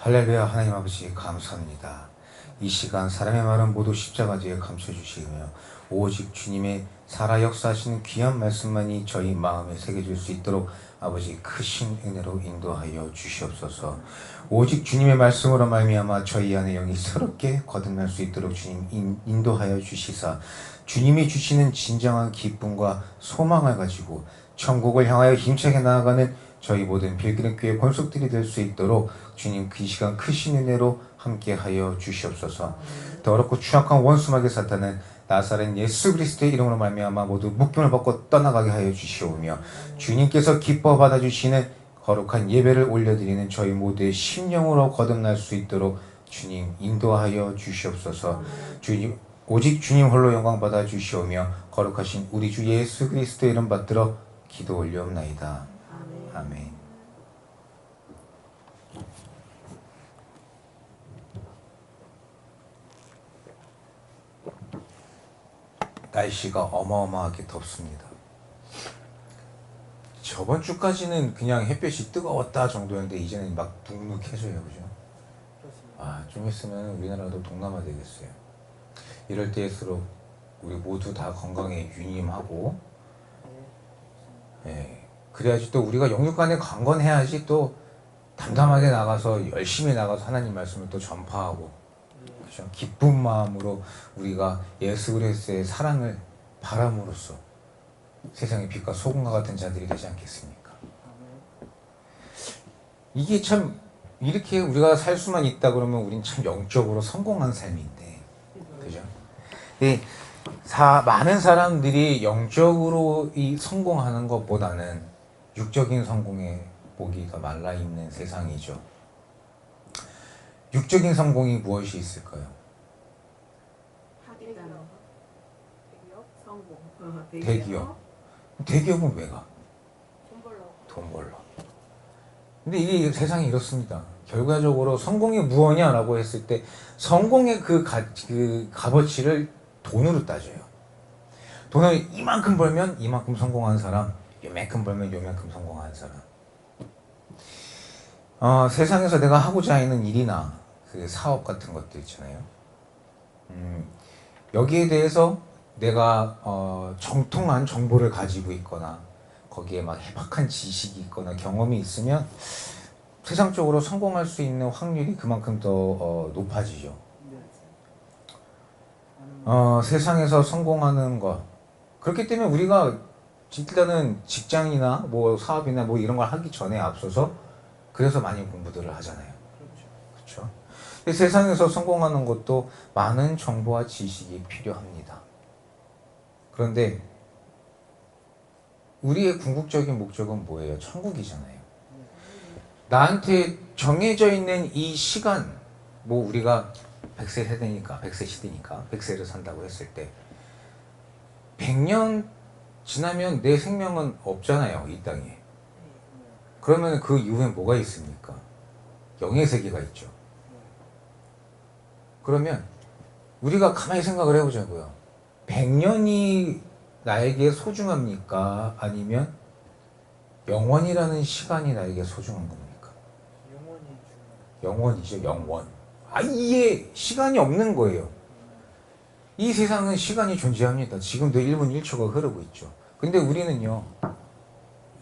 할렐루야. 하나님 아버지 감사합니다. 이 시간 사람의 말은 모두 십자가 뒤에 감춰주시며 오직 주님의 살아 역사하시는 귀한 말씀만이 저희 마음에 새겨질 수 있도록 아버지 크신 은혜로 인도하여 주시옵소서. 오직 주님의 말씀으로 말미암아 저희 안에 영이 새롭게 거듭날 수 있도록 주님 인도하여 주시사 주님이 주시는 진정한 기쁨과 소망을 가지고 천국을 향하여 힘차게 나아가는 저희 모든 빌그림교회 권속들이 될 수 있도록 주님 그 시간 크신 은혜로 함께하여 주시옵소서. 더럽고 추악한 원수마귀 사탄은 나사렛 예수 그리스도의 이름으로 말미암아 모두 묶임을 벗고 떠나가게 하여 주시오며 주님께서 기뻐 받아주시는 거룩한 예배를 올려드리는 저희 모두의 심령으로 거듭날 수 있도록 주님 인도하여 주시옵소서. 주님 오직 주님 홀로 영광 받아 주시오며 거룩하신 우리 주 예수 그리스도의 이름 받들어 기도 올려옵나이다. 아멘. 날씨가 어마어마하게 덥습니다. 저번 주까지는 그냥 햇볕이 뜨거웠다 정도였는데 이제는 막 눅눅해져요. 그죠? 좀 있으면 우리나라도 동남아 되겠어요. 이럴 때일수록 우리 모두 다 건강에 유념하고 그래야지 또 우리가 영육간에 강건해야지 또 담담하게 나가서 열심히 나가서 하나님 말씀을 또 전파하고 그렇죠? 기쁜 마음으로 우리가 예수 그리스도의 사랑을 바람으로써 세상의 빛과 소금과 같은 자들이 되지 않겠습니까? 이게 참 이렇게 우리가 살 수만 있다 그러면 우린 참 영적으로 성공한 삶인데 그죠? 많은 사람들이 영적으로 성공하는 것보다는 육적인 성공에 목이 더 말라있는 세상이죠. 육적인 성공이 무엇이 있을까요? 대기업. 대기업은 왜 가? 돈 벌러. 근데 이게 세상이 이렇습니다. 결과적으로 성공이 무엇이냐라고 했을 때 성공의 그 값어치를 돈으로 따져요. 돈을 이만큼 벌면 이만큼 성공한 사람, 요만큼 벌면 요만큼 성공한 사람. 세상에서 내가 하고자 하는 일이나 그 사업 같은 것들 있잖아요. 여기에 대해서 내가 정통한 정보를 가지고 있거나 거기에 막 해박한 지식이 있거나 경험이 있으면 세상적으로 성공할 수 있는 확률이 그만큼 더 높아지죠. 세상에서 성공하는 것. 그렇기 때문에 우리가 일단은 직장이나 뭐 사업이나 뭐 이런 걸 하기 전에 앞서서 그래서 많이 공부들을 하잖아요. 그렇죠? 세상에서 성공하는 것도 많은 정보와 지식이 필요합니다. 그런데 우리의 궁극적인 목적은 뭐예요? 천국이잖아요. 나한테 정해져 있는 이 시간, 뭐 우리가 100세 세대니까, 100세 시대니까 100세를 산다고 했을 때 100년 지나면 내 생명은 없잖아요, 이 땅에. 그러면 그 이후엔 뭐가 있습니까? 영의 세계가 있죠. 그러면 우리가 가만히 생각을 해보자고요. 100년이 나에게 소중합니까? 아니면 영원이라는 시간이 나에게 소중한 겁니까? 영원이죠, 영원. 아예 시간이 없는 거예요. 이 세상은 시간이 존재합니다. 지금도 1분 1초가 흐르고 있죠. 근데 우리는요,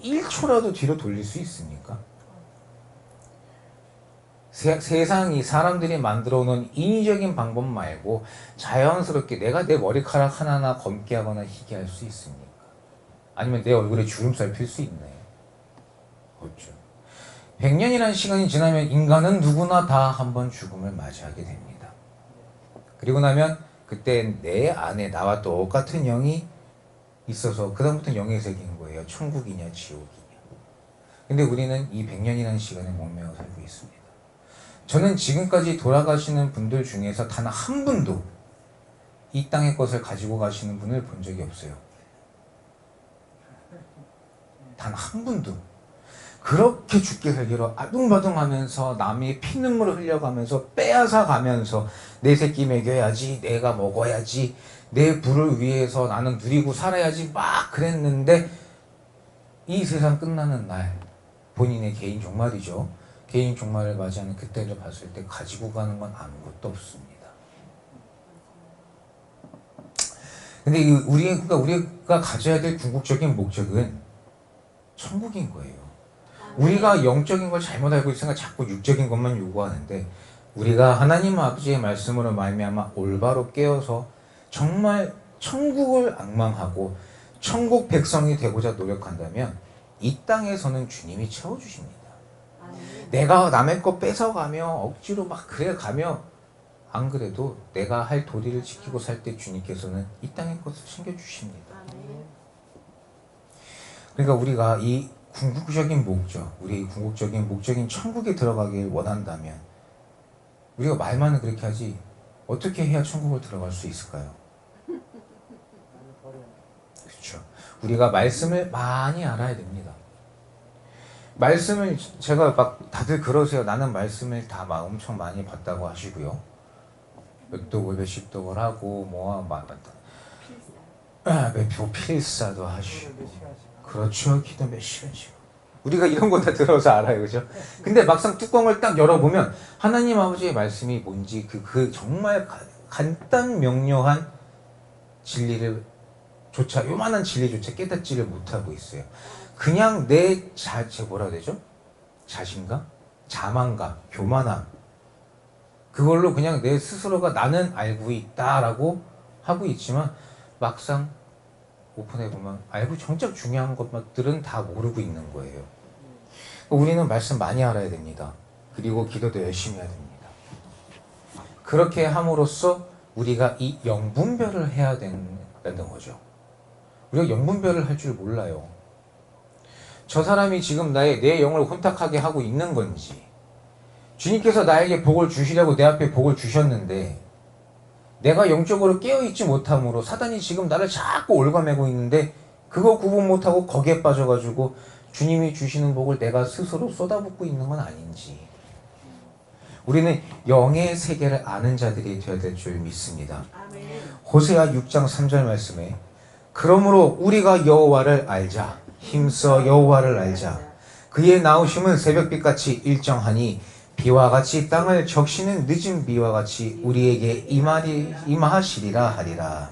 1초라도 뒤로 돌릴 수 있습니까? 세상이 사람들이 만들어 놓은 인위적인 방법 말고 자연스럽게 내가 내 머리카락 하나하나 검게 하거나 희게 할 수 있습니까? 아니면 내 얼굴에 주름살 필 수 있나요? 없죠. 100년이라는 시간이 지나면 인간은 누구나 다 한번 죽음을 맞이하게 됩니다. 그리고 나면 그때 내 안에 나와 똑같은 영이 있어서 그 다음부터는 영의 세계인 거예요. 천국이냐 지옥이냐. 근데 우리는 이 100년이라는 시간에 목매어 살고 있습니다. 저는 지금까지 돌아가시는 분들 중에서 단 한 분도 이 땅의 것을 가지고 가시는 분을 본 적이 없어요. 단 한 분도. 그렇게 죽게 살기로 아둥바둥하면서 남의 피눈물을 흘려가면서 빼앗아 가면서 내 새끼 먹여야지, 내가 먹어야지, 내 부를 위해서 나는 누리고 살아야지 막 그랬는데 이 세상 끝나는 날 본인의 개인 종말이죠. 개인 종말을 맞이하는 그때를 봤을 때 가지고 가는 건 아무것도 없습니다. 근데 우리가 가져야 될 궁극적인 목적은 천국인 거예요. 우리가 영적인 걸 잘못 알고 있으니까 자꾸 육적인 것만 요구하는데, 우리가 하나님 아버지의 말씀으로 말미암아 올바로 깨어서 정말 천국을 앙망하고 천국 백성이 되고자 노력한다면 이 땅에서는 주님이 채워주십니다. 내가 남의 거 뺏어가며 억지로 막 그래 가며, 안 그래도 내가 할 도리를 지키고 살 때 주님께서는 이 땅의 것을 챙겨주십니다. 그러니까 우리가 이 궁극적인 목적, 우리의 궁극적인 목적인 천국에 들어가길 원한다면 우리가 말만은 그렇게 하지 어떻게 해야 천국을 들어갈 수 있을까요? 그렇죠. 우리가 말씀을 많이 알아야 됩니다. 말씀을, 제가 막 다들 그러세요. 나는 말씀을 다 막 엄청 많이 봤다고 하시고요. 몇 독을 몇십 독을 하고 몇 필사도 하시고, 그렇죠. 기도 몇 시간씩. 우리가 이런 거 다 들어서 알아요, 그죠? 근데 막상 뚜껑을 딱 열어보면 하나님 아버지의 말씀이 뭔지 그 정말 간단 명료한 진리를 조차, 요만한 진리조차 깨닫지를 못하고 있어요. 그냥 내 뭐라 해야 되죠? 자신감? 자만감? 교만함, 그걸로 그냥 내 스스로가 나는 알고 있다라고 하고 있지만 막상 오픈해보면 알고 정작 중요한 것들은 다 모르고 있는 거예요. 우리는 말씀 많이 알아야 됩니다. 그리고 기도도 열심히 해야 됩니다. 그렇게 함으로써 우리가 이 영분별을 해야 된다는 거죠. 우리가 영분별을 할 줄 몰라요. 저 사람이 지금 내 영을 혼탁하게 하고 있는 건지, 주님께서 나에게 복을 주시려고 내 앞에 복을 주셨는데 내가 영적으로 깨어있지 못함으로 사단이 지금 나를 자꾸 올가매고 있는데 그거 구분 못하고 거기에 빠져가지고 주님이 주시는 복을 내가 스스로 쏟아붓고 있는 건 아닌지, 우리는 영의 세계를 아는 자들이 되어야 될 줄 믿습니다. 호세아 6장 3절 말씀에 그러므로 우리가 여호와를 알자, 힘써 여호와를 알자. 그의 나오심은 새벽빛같이 일정하니 비와 같이 땅을 적시는 늦은 비와 같이 우리에게 임하시리라 하리라.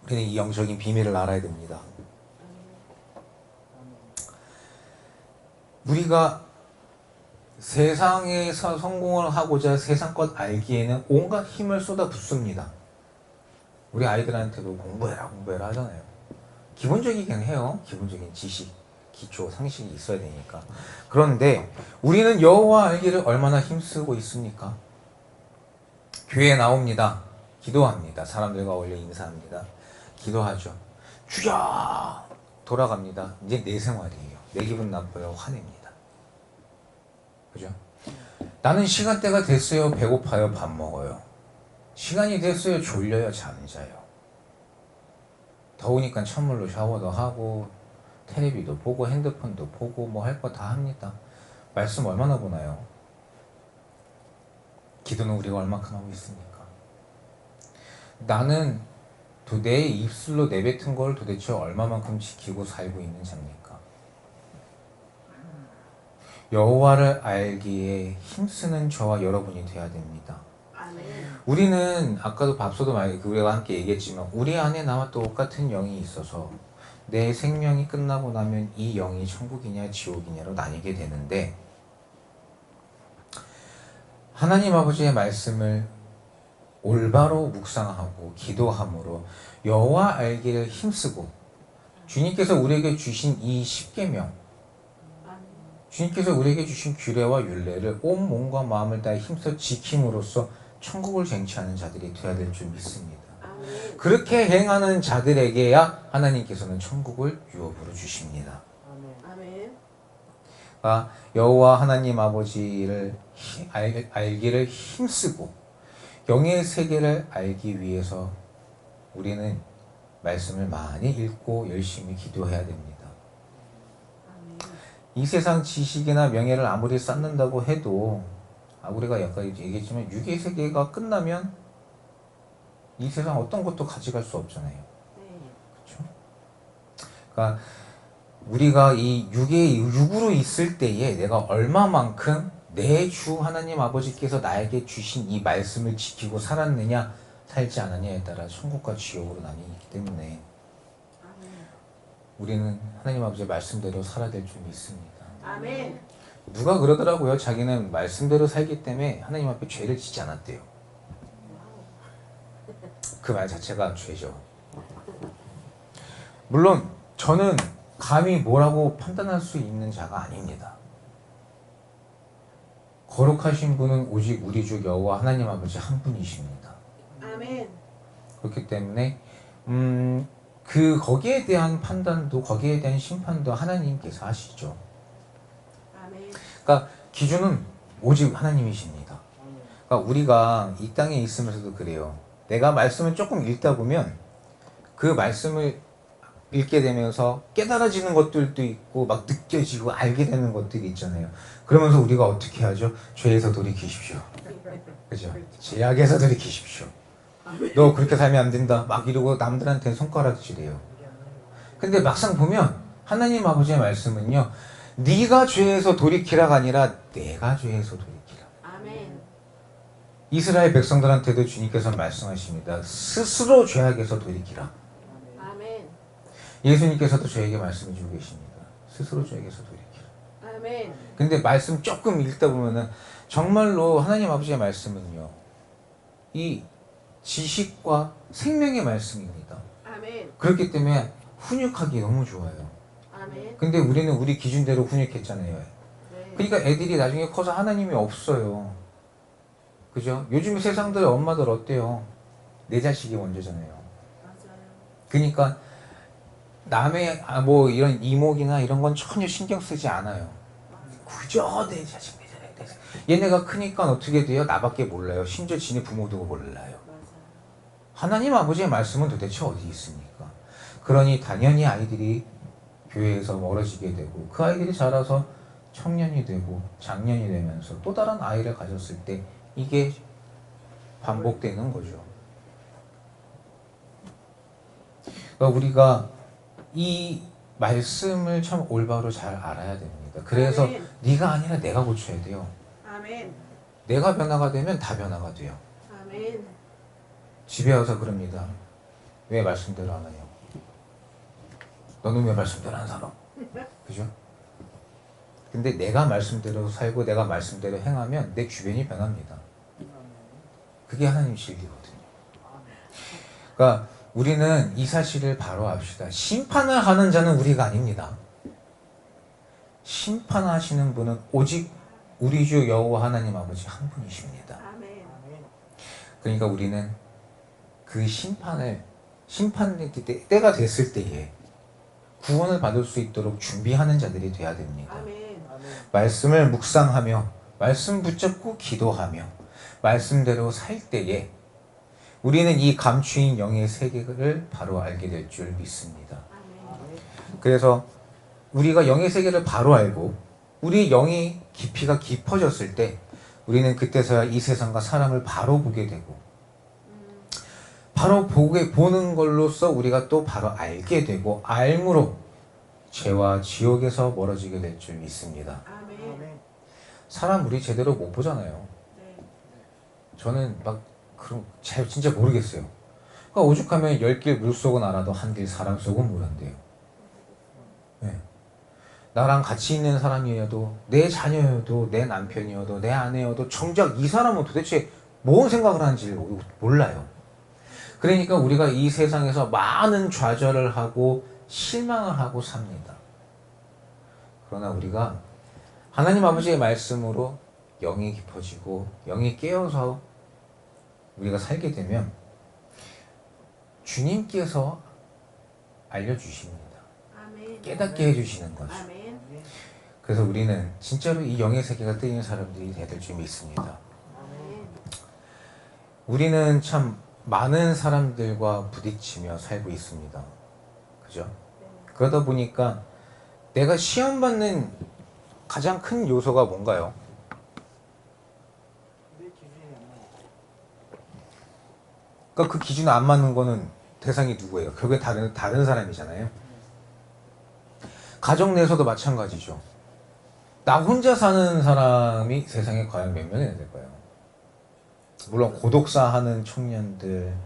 우리는 이 영적인 비밀을 알아야 됩니다. 우리가 세상에서 성공을 하고자 세상 것 알기에는 온갖 힘을 쏟아붓습니다. 우리 아이들한테도 공부해라 하잖아요. 기본적이긴 해요. 기본적인 지식, 기초, 상식이 있어야 되니까. 그런데 우리는 여호와 알기를 얼마나 힘쓰고 있습니까? 교회에 나옵니다. 기도합니다. 사람들과 어울려 인사합니다. 기도하죠. 주여! 돌아갑니다. 이제 내 생활이에요. 내 기분 나빠요. 화냅니다. 그죠? 나는 시간대가 됐어요. 배고파요. 밥 먹어요. 시간이 됐어요. 졸려요. 잠 자요. 더우니까 찬물로 샤워도 하고 텔레비도 보고 핸드폰도 보고 뭐 할 거 다 합니다. 말씀 얼마나 보나요? 기도는 우리가 얼마큼 하고 있습니까? 나는 내 입술로 내뱉은 걸 도대체 얼마만큼 지키고 살고 있는 자입니까? 여호와를 알기에 힘쓰는 저와 여러분이 되어야 됩니다. 우리는 아까도 밥소도 우리가 함께 얘기했지만 우리 안에 나와 똑같은 영이 있어서 내 생명이 끝나고 나면 이 영이 천국이냐 지옥이냐로 나뉘게 되는데, 하나님 아버지의 말씀을 올바로 묵상하고 기도함으로 여호와 알기를 힘쓰고 주님께서 우리에게 주신 이 십계명, 주님께서 우리에게 주신 규례와 율례를 온 몸과 마음을 다해 힘써 지킴으로써 천국을 쟁취하는 자들이 되어야 될 줄 믿습니다. 그렇게 행하는 자들에게야 하나님께서는 천국을 유업으로 주십니다. 그러니까 여호와 하나님 아버지를 알기를 힘쓰고 영의 세계를 알기 위해서 우리는 말씀을 많이 읽고 열심히 기도해야 됩니다. 이 세상 지식이나 명예를 아무리 쌓는다고 해도, 우리가 아까 얘기했지만 육의 세계가 끝나면 이 세상 어떤 것도 가져갈 수 없잖아요. 그렇죠? 그러니까 우리가 이 육으로 있을 때에 내가 얼마만큼 내 주 하나님 아버지께서 나에게 주신 이 말씀을 지키고 살았느냐 살지 않았냐에 따라 천국과 지옥으로 나뉘기 때문에 우리는 하나님 아버지의 말씀대로 살아야 될 줄 믿습니다. 아멘. 누가 그러더라고요. 자기는 말씀대로 살기 때문에 하나님 앞에 죄를 짓지 않았대요. 그 말 자체가 죄죠. 물론 저는 감히 뭐라고 판단할 수 있는 자가 아닙니다. 거룩하신 분은 오직 우리 주 여호와 하나님 아버지 한 분이십니다. 아멘. 그렇기 때문에 거기에 대한 판단도 거기에 대한 심판도 하나님께서 하시죠. 아멘. 그러니까 기준은 오직 하나님이십니다. 그러니까 우리가 이 땅에 있으면서도 그래요. 내가 말씀을 조금 읽다 보면 그 말씀을 읽게 되면서 깨달아지는 것들도 있고 막 느껴지고 알게 되는 것들이 있잖아요. 그러면서 우리가 어떻게 하죠? 죄에서 돌이키십시오. 그죠? 죄악에서 돌이키십시오. 너 그렇게 살면 안 된다. 막 이러고 남들한테 손가락질해요. 근데 막상 보면 하나님 아버지의 말씀은요. 네가 죄에서 돌이키라가 아니라 내가 죄에서 돌이키라. 아멘. 이스라엘 백성들한테도 주님께서 말씀하십니다. 스스로 죄악에서 돌이키라. 아멘. 예수님께서도 저에게 말씀해 주고 계십니다. 스스로 죄악에서 돌이키라. 아멘. 근데 말씀 조금 읽다 보면은 정말로 하나님 아버지의 말씀은요. 이 지식과 생명의 말씀입니다. 아멘. 그렇기 때문에 훈육하기 너무 좋아요. 아멘. 근데 우리는 우리 기준대로 훈육했잖아요. 네. 그러니까 애들이 나중에 커서 하나님이 없어요. 그죠? 요즘 세상들 엄마들 어때요? 내 자식이 먼저잖아요. 맞아요. 그러니까 남의 뭐 이런 이목이나 이런 건 전혀 신경 쓰지 않아요. 그저 내 자식 내 자식. 얘네가 크니까 어떻게 돼요? 나밖에 몰라요. 심지어 지네 부모도 몰라요. 맞아요. 하나님 아버지의 말씀은 도대체 어디 있습니까? 그러니 당연히 아이들이 교회에서 멀어지게 되고 그 아이들이 자라서 청년이 되고 장년이 되면서 또 다른 아이를 가졌을 때 이게 반복되는 거죠. 그러니까 우리가 이 말씀을 참 올바로 잘 알아야 됩니다. 그래서 아멘. 네가 아니라 내가 고쳐야 돼요. 아멘. 내가 변화가 되면 다 변화가 돼요. 아멘. 집에 와서 그럽니다. 왜 말씀대로 안 하냐고. 너는 왜 말씀대로 안 살아? 그죠? 근데 내가 말씀대로 살고 내가 말씀대로 행하면 내 주변이 변합니다. 그게 하나님 진리거든요. 그러니까 우리는 이 사실을 바로 압시다. 심판을 하는 자는 우리가 아닙니다. 심판하시는 분은 오직 우리 주 여호와 하나님 아버지 한 분이십니다. 아멘. 그러니까 우리는 그 심판 때가 됐을 때에 구원을 받을 수 있도록 준비하는 자들이 돼야 됩니다. 아멘. 말씀을 묵상하며 말씀 붙잡고 기도하며 말씀대로 살 때에 우리는 이 감추인 영의 세계를 바로 알게 될 줄 믿습니다. 아멘. 그래서 우리가 영의 세계를 바로 알고 우리 영의 깊이가 깊어졌을 때 우리는 그때서야 이 세상과 사람을 바로 보게 되고 바로 보는 걸로써 우리가 또 바로 알게 되고 알므로 죄와 지옥에서 멀어지게 될 줄 믿습니다. 아멘. 사람 우리 제대로 못 보잖아요. 네. 저는 막 그런 잘 진짜 모르겠어요. 그러니까 오죽하면 10길 물속은 알아도 한 길 사람 속은 모른대요. 네. 나랑 같이 있는 사람이어도 내 자녀여도 내 남편이어도 내 아내여도 정작 이 사람은 도대체 뭔 생각을 하는지 몰라요. 그러니까 우리가 이 세상에서 많은 좌절을 하고 실망을 하고 삽니다. 그러나 우리가 하나님 아버지의 말씀으로 영이 깊어지고 영이 깨어서 우리가 살게 되면 주님께서 알려주십니다. 아멘. 깨닫게 해주시는 거죠. 아멘. 그래서 우리는 진짜로 이 영의 세계가 뜨이는 사람들이 돼야 될 줄 믿습니다. 아멘. 우리는 참 많은 사람들과 부딪히며 살고 있습니다. 그죠? 그러다 보니까 내가 시험 받는 가장 큰 요소가 뭔가요? 그러니까 그 기준에 안 맞는 거는 대상이 누구예요? 결국에 다른 사람이잖아요. 가정 내에서도 마찬가지죠. 나 혼자 사는 사람이 세상에 과연 몇 명이나 될까요? 물론 고독사 하는 청년들,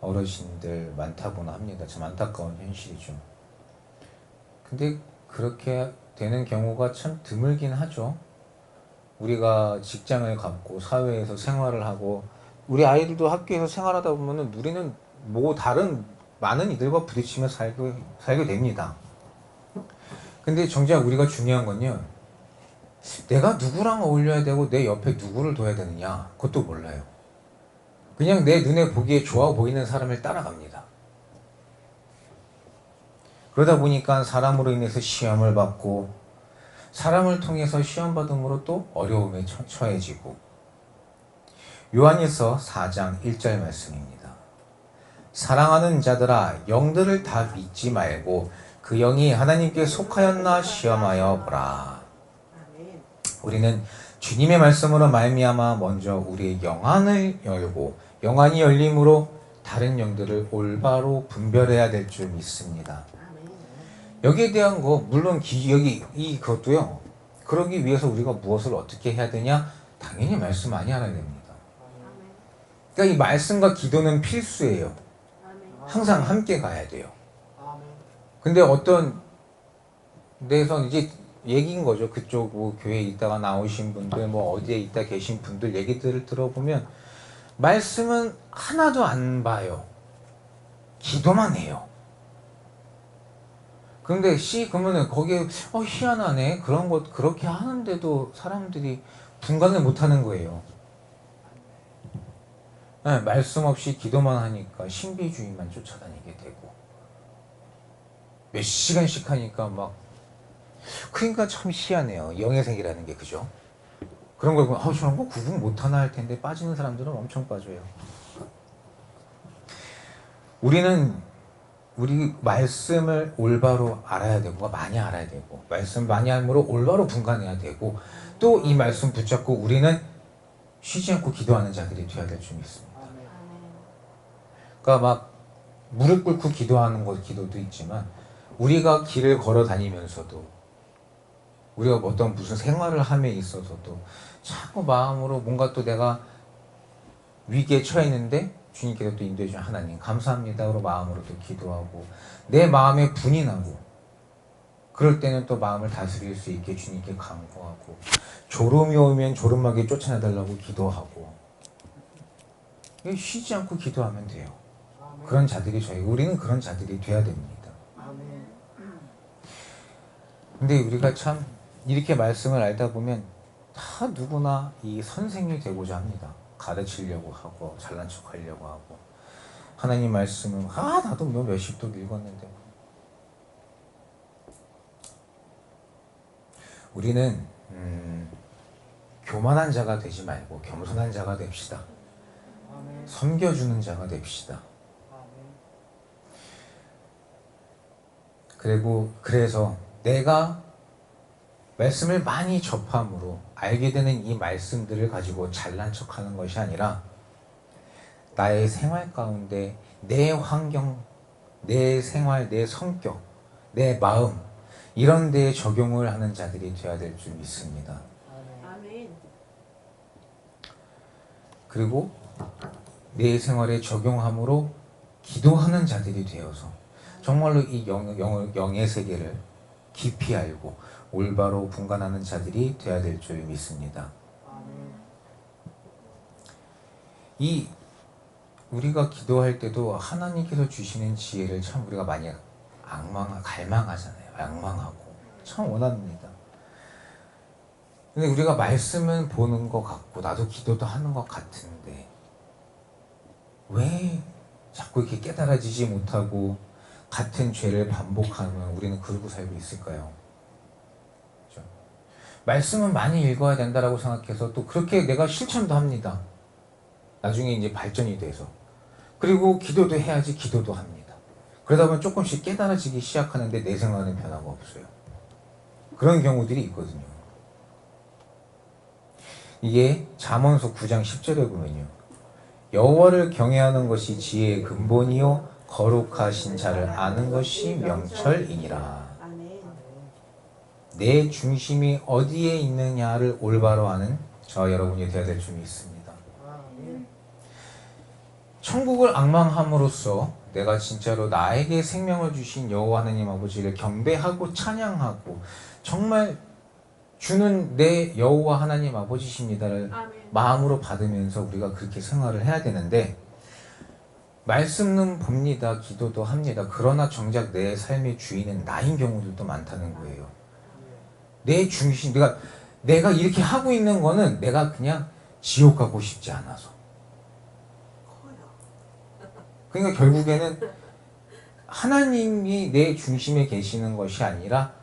어르신들 많다고는 합니다. 참 안타까운 현실이죠. 근데 그렇게 되는 경우가 참 드물긴 하죠. 우리가 직장을 갖고 사회에서 생활을 하고 우리 아이들도 학교에서 생활하다 보면은 우리는 뭐 다른 많은 이들과 부딪히며 살게 됩니다. 근데 정작 우리가 중요한 건요, 내가 누구랑 어울려야 되고 내 옆에 누구를 둬야 되느냐, 그것도 몰라요. 그냥 내 눈에 보기에 좋아 보이는 사람을 따라갑니다. 그러다 보니까 사람으로 인해서 시험을 받고 사람을 통해서 시험 받음으로 또 어려움에 처해지고. 요한일서 4장 1절 말씀입니다. 사랑하는 자들아, 영들을 다 믿지 말고 그 영이 하나님께 속하였나 시험하여 보라. 아멘. 우리는 주님의 말씀으로 말미암아 먼저 우리의 영안을 열고 영안이 열림으로 다른 영들을 올바로 분별해야 될 줄 믿습니다. 아멘. 여기에 대한 거 물론 여기 그것도요. 그러기 위해서 우리가 무엇을 어떻게 해야 되냐? 당연히 말씀 많이 알아야 됩니다. 아멘. 그러니까 이 말씀과 기도는 필수예요. 아멘. 항상 함께 가야 돼요. 아멘. 근데 어떤 데선 이제 얘기인 거죠. 그쪽 뭐 교회에 있다가 나오신 분들, 뭐 어디에 있다 계신 분들 얘기들을 들어보면 말씀은 하나도 안 봐요. 기도만 해요. 근데 그러면은 거기에 희한하네. 그런 것 그렇게 하는데도 사람들이 분간을 못 하는 거예요. 네, 말씀 없이 기도만 하니까 신비주의만 쫓아다니게 되고 몇 시간씩 하니까 막 그러니까 참 희한해요. 영의 세계라는 게. 그죠? 그런 걸 보면 저런 거 구분 못하나 할 텐데 빠지는 사람들은 엄청 빠져요. 우리 말씀을 올바로 알아야 되고 많이 알아야 되고 말씀 많이 알므로 올바로 분간해야 되고 또 이 말씀 붙잡고 우리는 쉬지 않고 기도하는 자들이 되어야 될 줄 믿습니다. 아멘. 그러니까 막 무릎 꿇고 기도하는 기도도 있지만 우리가 길을 걸어 다니면서도 우리가 어떤 무슨 생활을 함에 있어서도 자꾸 마음으로 뭔가 또 내가 위기에 처해 있는데 주님께서 또 인도해 주신 하나님 감사합니다로 마음으로 또 기도하고 내 마음에 분이 나고 그럴 때는 또 마음을 다스릴 수 있게 주님께 간구하고 졸음이 오면 졸음하게 쫓아내달라고 기도하고 쉬지 않고 기도하면 돼요. 아멘. 그런 자들이 우리는 그런 자들이 돼야 됩니다. 아멘. 근데 우리가 참 이렇게 말씀을 알다 보면 다 누구나 이 선생이 되고자 합니다. 가르치려고 하고 잘난 척 하려고 하고 하나님 말씀은 나도 몇십 독 읽었는데 우리는 교만한 자가 되지 말고 겸손한 자가 됩시다. 아멘. 섬겨주는 자가 됩시다. 아멘. 그래서 내가 말씀을 많이 접함으로 알게 되는 이 말씀들을 가지고 잘난 척하는 것이 아니라 나의 생활 가운데 내 환경, 내 생활, 내 성격, 내 마음 이런 데에 적용을 하는 자들이 되어야 될 줄 믿습니다. 아멘. 그리고 내 생활에 적용함으로 기도하는 자들이 되어서 정말로 이 영의 세계를 깊이 알고 올바로 분간하는 자들이 되어야 될 줄 믿습니다. 아멘. 우리가 기도할 때도 하나님께서 주시는 지혜를 참 우리가 많이 갈망하잖아요.仰망하고 참 원합니다. 근데 우리가 말씀은 보는 것 같고 나도 기도도 하는 것 같은데 왜 자꾸 이렇게 깨달아지지 못하고 같은 죄를 반복하면 우리는 그러고 살고 있을까요? 그렇죠? 말씀은 많이 읽어야 된다라고 생각해서 또 그렇게 내가 실천도 합니다. 나중에 이제 발전이 돼서. 그리고 기도도 해야지 기도도 합니다. 그러다 보면 조금씩 깨달아지기 시작하는데 내 생활은 변화가 없어요. 그런 경우들이 있거든요. 이게 잠언서 9장 10절에 보면요. 여호와를 경외하는 것이 지혜의 근본이요 거룩하신 자를 아는 것이 명철이니라. 아멘. 내 중심이 어디에 있느냐를 올바로 아는 저와 여러분이 되어야 될 줄이 있습니다. 천국을 악망함으로써 내가 진짜로 나에게 생명을 주신 여호와 하나님 아버지를 경배하고 찬양하고 정말 주는 내 여호와 하나님 아버지십니다를 아멘. 마음으로 받으면서 우리가 그렇게 생활을 해야 되는데, 말씀은 봅니다. 기도도 합니다. 그러나 정작 내 삶의 주인은 나인 경우들도 많다는 거예요. 내 중심, 내가 이렇게 하고 있는 거는 내가 그냥 지옥 가고 싶지 않아서. 커요. 그러니까 결국에는 하나님이 내 중심에 계시는 것이 아니라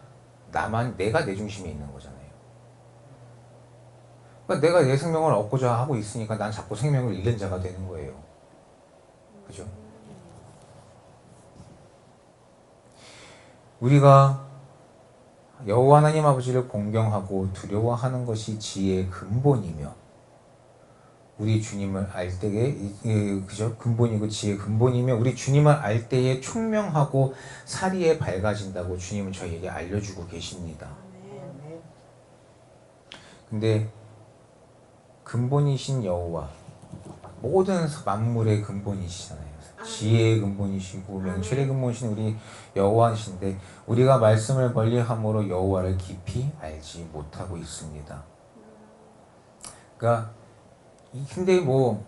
내가 내 중심에 있는 거잖아요. 그러니까 내가 내 생명을 얻고자 하고 있으니까 난 자꾸 생명을 잃는 자가 되는 거예요. 그죠? 우리가 여호와 하나님 아버지를 공경하고 두려워하는 것이 지혜의 근본이며, 우리 주님을 알 때에 그죠? 근본이고 지혜의 근본이며, 우리 주님을 알 때에 총명하고 사리에 밝아진다고 주님은 저희에게 알려주고 계십니다. 아멘. 근데 근본이신 여호와, 모든 만물의 근본이시잖아요. 지혜의 근본이시고 명철의 근본이신 우리 여호와이신데, 우리가 말씀을 멀리함으로 여호와를 깊이 알지 못하고 있습니다. 그러니까 근데 뭐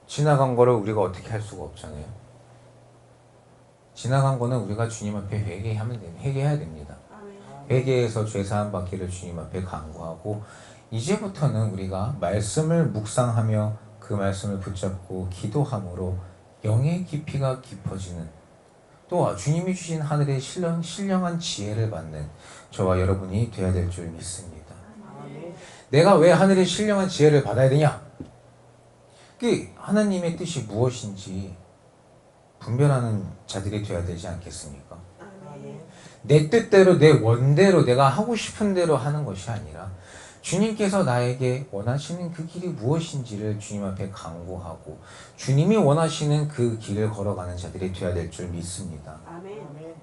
지나간 거를 우리가 어떻게 할 수가 없잖아요. 지나간 거는 우리가 주님 앞에 회개해야 됩니다. 아멘. 회개해서 죄사함 받기를 주님 앞에 간구하고, 이제부터는 우리가 말씀을 묵상하며 그 말씀을 붙잡고 기도함으로 영의 깊이가 깊어지는, 또 주님이 주신 하늘의 신령한 지혜를 받는 저와 여러분이 되어야 될 줄 믿습니다. 아멘. 내가 왜 하늘의 신령한 지혜를 받아야 되냐? 그 하나님의 뜻이 무엇인지 분별하는 자들이 되어야 되지 않겠습니까? 아멘. 내 뜻대로 내 원대로 내가 하고 싶은 대로 하는 것이 아니라 주님께서 나에게 원하시는 그 길이 무엇인지를 주님 앞에 간구하고 주님이 원하시는 그 길을 걸어가는 자들이 되어야 될 줄 믿습니다. 아멘.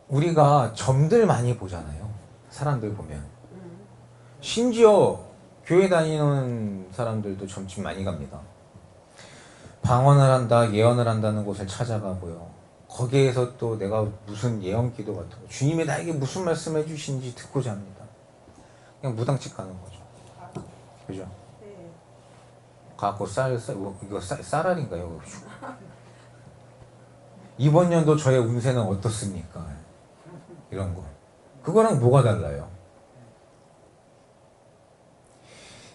우리가 점들 많이 보잖아요. 사람들 보면. 심지어 교회 다니는 사람들도 점집 많이 갑니다. 방언을 한다, 예언을 한다는 곳을 찾아가고요. 거기에서 또 내가 무슨 예언 기도 같은 거, 주님이 나에게 무슨 말씀해 주신지 듣고자 합니다. 그냥 무당집 가는 거죠. 그죠? 네. 갖고 이거 쌀알인가요? 이번 연도 저의 운세는 어떻습니까? 이런 거. 그거랑 뭐가 달라요?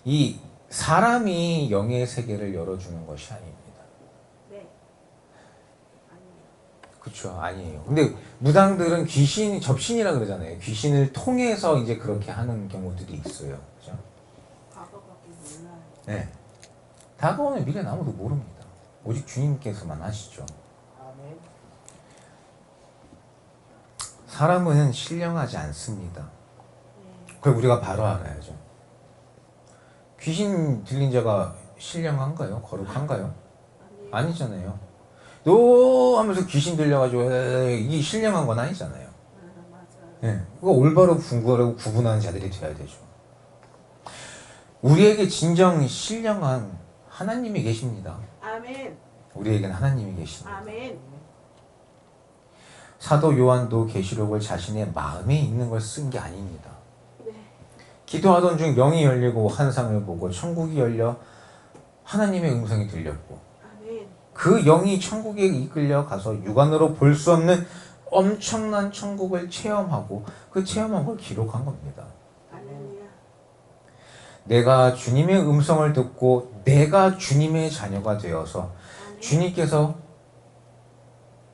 이 사람이 영의 세계를 열어주는 것이 아닙니다. 네. 아니에요. 그렇죠, 아니에요. 근데 무당들은 접신이라 그러잖아요. 귀신을 통해서 이제 그렇게 하는 경우들이 있어요. 그죠? 과거밖에 몰라요. 네. 다가오는 미래는 아무도 모릅니다. 오직 주님께서만 아시죠. 아멘. 사람은 신령하지 않습니다. 네. 그걸 우리가 바로 알아야죠. 귀신 들린 자가 신령한가요? 거룩한가요? 아니잖아요. 너 하면서 귀신 들려가지고 이게 신령한 건 아니잖아요. 맞아요. 예, 그거 올바로 구분하는 자들이 돼야 되죠. 우리에게 진정 신령한 하나님이 계십니다. 아멘. 우리에게는 하나님이 계십니다. 아멘. 사도 요한도 계시록을 자신의 마음에 있는 걸 쓴 게 아닙니다. 네. 기도하던 중 영이 열리고 환상을 보고 천국이 열려 하나님의 음성이 들렸고, 아멘. 그 영이 천국에 이끌려 가서 육안으로 볼 수 없는 엄청난 천국을 체험하고 그 체험한 걸 기록한 겁니다. 할렐루야. 내가 주님의 음성을 듣고 내가 주님의 자녀가 되어서 아멘. 주님께서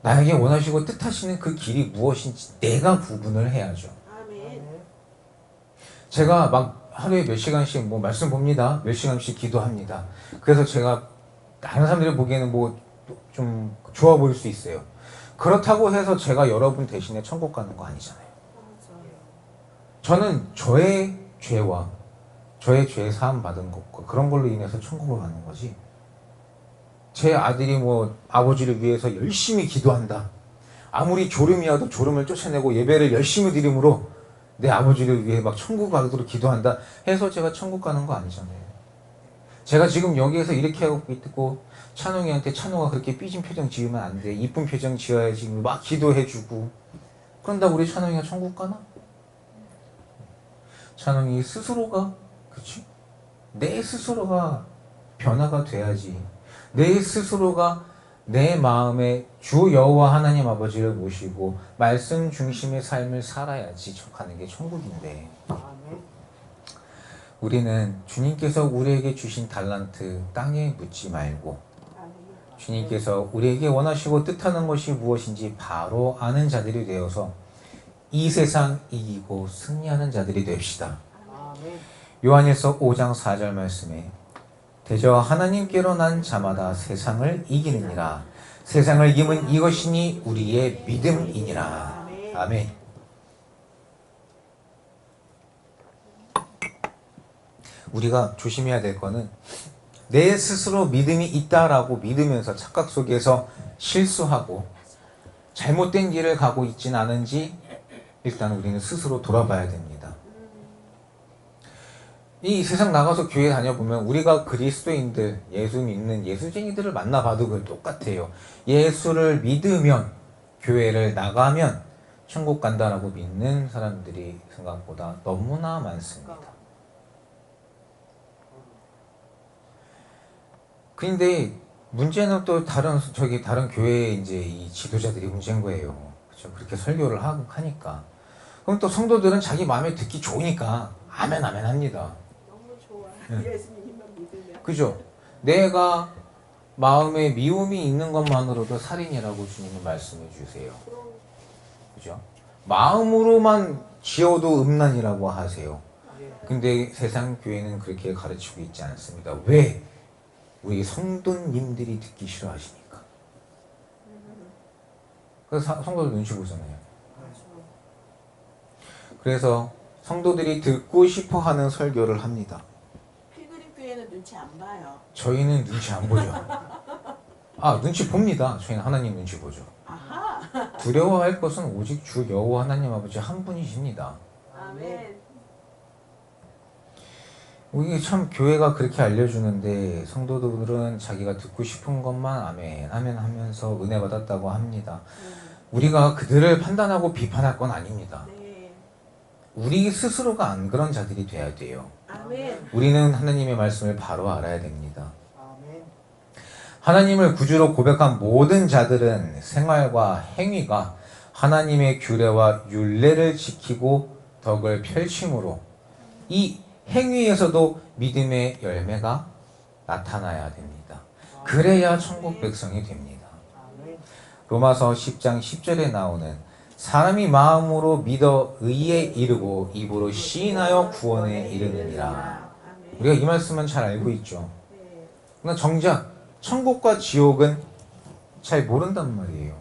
나에게 원하시고 뜻하시는 그 길이 무엇인지 내가 구분을 해야죠. 아멘. 제가 막 하루에 몇 시간씩 뭐 말씀 봅니다. 몇 시간씩 기도합니다. 그래서 제가 다른 사람들이 보기에는 뭐 좀 좋아 보일 수 있어요. 그렇다고 해서 제가 여러분 대신에 천국 가는 거 아니잖아요. 맞아요. 저는 저의 죄와 저의 죄 사함 받은 것과 그런 걸로 인해서 천국을 가는 거지, 제 아들이 뭐 아버지를 위해서 열심히 기도한다, 아무리 졸음이어도 졸음을 쫓아내고 예배를 열심히 드림으로 내 아버지를 위해 막 천국 가도록 기도한다 해서 제가 천국 가는 거 아니잖아요. 제가 지금 여기에서 이렇게 하고 있고 찬홍이한테 찬홍아 그렇게 삐진 표정 지으면 안 돼. 이쁜 표정 지어야지. 막 기도해주고. 그런다고 우리 찬홍이가 천국 가나? 찬홍이 스스로가 그치? 내 스스로가 변화가 돼야지. 내 스스로가 내 마음에 주 여호와 하나님 아버지를 모시고 말씀 중심의 삶을 살아야지 가는 게 천국인데 우리는 주님께서 우리에게 주신 달란트 땅에 묻지 말고 주님께서 우리에게 원하시고 뜻하는 것이 무엇인지 바로 아는 자들이 되어서 이 세상 이기고 승리하는 자들이 됩시다. 요한일서 5장 4절 말씀에 대저 하나님께로 난 자마다 세상을 이기느니라. 세상을 이김은 이것이니 우리의 믿음이니라. 아멘. 우리가 조심해야 될 거는 내 스스로 믿음이 있다라고 믿으면서 착각 속에서 실수하고 잘못된 길을 가고 있진 않은지 일단 우리는 스스로 돌아봐야 됩니다. 이 세상 나가서 교회 다녀보면 우리가 그리스도인들, 예수 믿는 예수쟁이들을 만나봐도 그 똑같아요. 예수를 믿으면, 교회를 나가면 천국 간다라고 믿는 사람들이 생각보다 너무나 많습니다. 근데 문제는 또 다른 교회의 이제 이 지도자들이 문제인 거예요. 그렇죠? 그렇게 설교를 하니까. 그럼 또 성도들은 자기 마음에 듣기 좋으니까 아멘 아멘 합니다. 예수님만 믿으면. 그죠? 내가 마음에 미움이 있는 것만으로도 살인이라고 주님은 말씀해 주세요. 그죠? 마음으로만 지어도 음란이라고 하세요. 근데 세상 교회는 그렇게 가르치고 있지 않습니다. 왜? 우리 성도님들이 듣기 싫어하시니까. 그래서 성도들 눈치 보잖아요. 그래서 성도들이 듣고 싶어하는 설교를 합니다. 교회는 눈치 안 봐요. 저희는 눈치 안 보죠. 아, 눈치 봅니다. 저희는 하나님 눈치 보죠. 아하. 두려워할 것은 오직 주 여호와 하나님 아버지 한 분이십니다. 아멘. 이게 참 교회가 그렇게 알려주는데 성도들은 자기가 듣고 싶은 것만 아멘 아멘 하면서 은혜 받았다고 합니다. 우리가 그들을 판단하고 비판할 건 아닙니다. 네. 우리 스스로가 안 그런 자들이 돼야 돼요. 아멘. 우리는 하나님의 말씀을 바로 알아야 됩니다. 하나님을 구주로 고백한 모든 자들은 생활과 행위가 하나님의 규례와 율례를 지키고 덕을 펼침으로 이 행위에서도 믿음의 열매가 나타나야 됩니다. 그래야 천국 백성이 됩니다. 로마서 10장 10절에 나오는 사람이 마음으로 믿어 의에 이르고 입으로 시인하여 구원에 이르느니라. 우리가 이 말씀은 잘 알고 있죠. 그러나 정작 천국과 지옥은 잘 모른단 말이에요.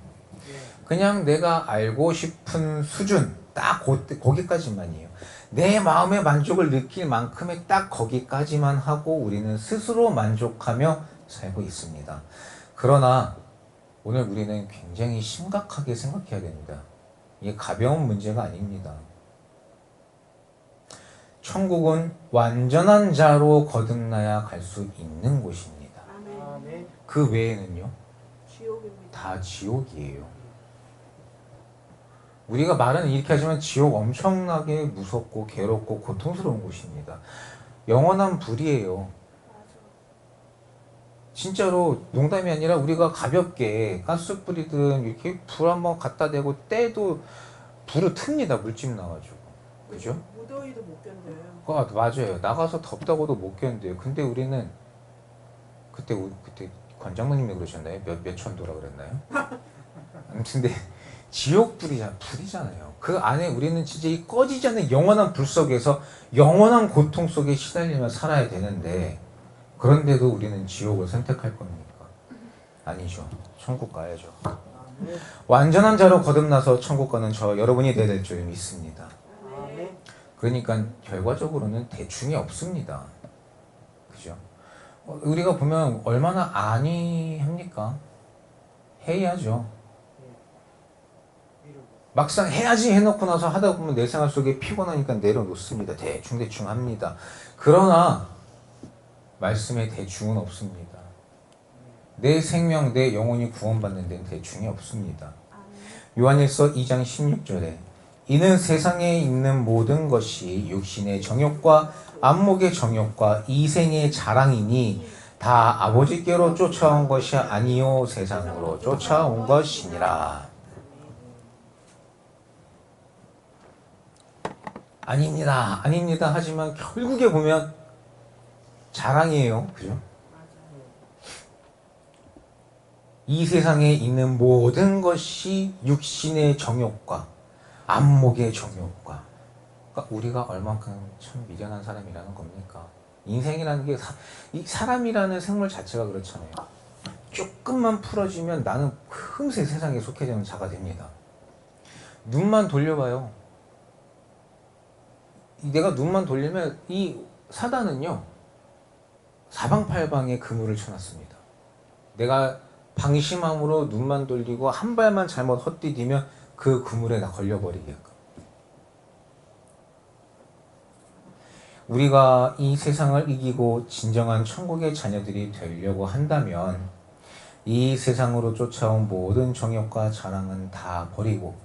그냥 내가 알고 싶은 수준 딱 거기까지만이에요. 내 마음의 만족을 느낄 만큼의 딱 거기까지만 하고 우리는 스스로 만족하며 살고 있습니다. 그러나 오늘 우리는 굉장히 심각하게 생각해야 됩니다. 이게 가벼운 문제가 아닙니다. 천국은 완전한 자로 거듭나야 갈 수 있는 곳입니다. 아멘. 그 외에는요? 지옥입니다. 다 지옥이에요. 우리가 말은 이렇게 하지만 지옥 엄청나게 무섭고 괴롭고 고통스러운 곳입니다. 영원한 불이에요. 진짜로 농담이 아니라 우리가 가볍게 가스 뿌리든 이렇게 불 한번 갖다 대고 떼도 불을 틉니다. 물집 나가지고. 그죠? 무더위도 못 견뎌요. 맞아요. 나가서 덥다고도 못 견뎌요. 근데 우리는 그때 관장님이 그러셨나요? 몇 천도라 그랬나요? 아무튼 근데 지옥 불이잖아요. 그 안에 우리는 진짜 이 꺼지지 않는 영원한 불 속에서 영원한 고통 속에 시달리며 살아야 되는데 그런데도 우리는 지옥을 선택할 겁니까? 아니죠. 천국 가야죠. 완전한 자로 거듭나서 천국 가는 저 여러분이 될 줄 믿습니다. 그러니까 결과적으로는 대충이 없습니다. 그죠? 우리가 보면 얼마나 아니 합니까? 해야죠. 막상 해야지 해놓고 나서 하다 보면 내 생활 속에 피곤하니까 내려놓습니다. 대충 합니다. 그러나 말씀에 대충은 없습니다. 내 생명, 내 영혼이 구원받는 데는 대충이 없습니다. 요한일서 2장 16절에 이는 세상에 있는 모든 것이 육신의 정욕과 안목의 정욕과 이생의 자랑이니 다 아버지께로 쫓아온 것이 아니요 세상으로 쫓아온 것이니라. 아닙니다. 하지만 결국에 보면 자랑이에요. 그죠? 이 세상에 있는 모든 것이 육신의 정욕과 안목의 정욕과, 그러니까 우리가 얼만큼 참 미련한 사람이라는 겁니까? 인생이라는 게 이 사람이라는 생물 자체가 그렇잖아요. 조금만 풀어지면 나는 금세 세상에 속해지는 자가 됩니다. 눈만 돌려봐요. 내가 눈만 돌리면 이 사단은요 사방팔방에 그물을 쳐놨습니다. 내가 방심함으로 눈만 돌리고 한 발만 잘못 헛디디면 그 그물에 나 걸려버리게끔. 우리가 이 세상을 이기고 진정한 천국의 자녀들이 되려고 한다면 이 세상으로 쫓아온 모든 정욕과 자랑은 다 버리고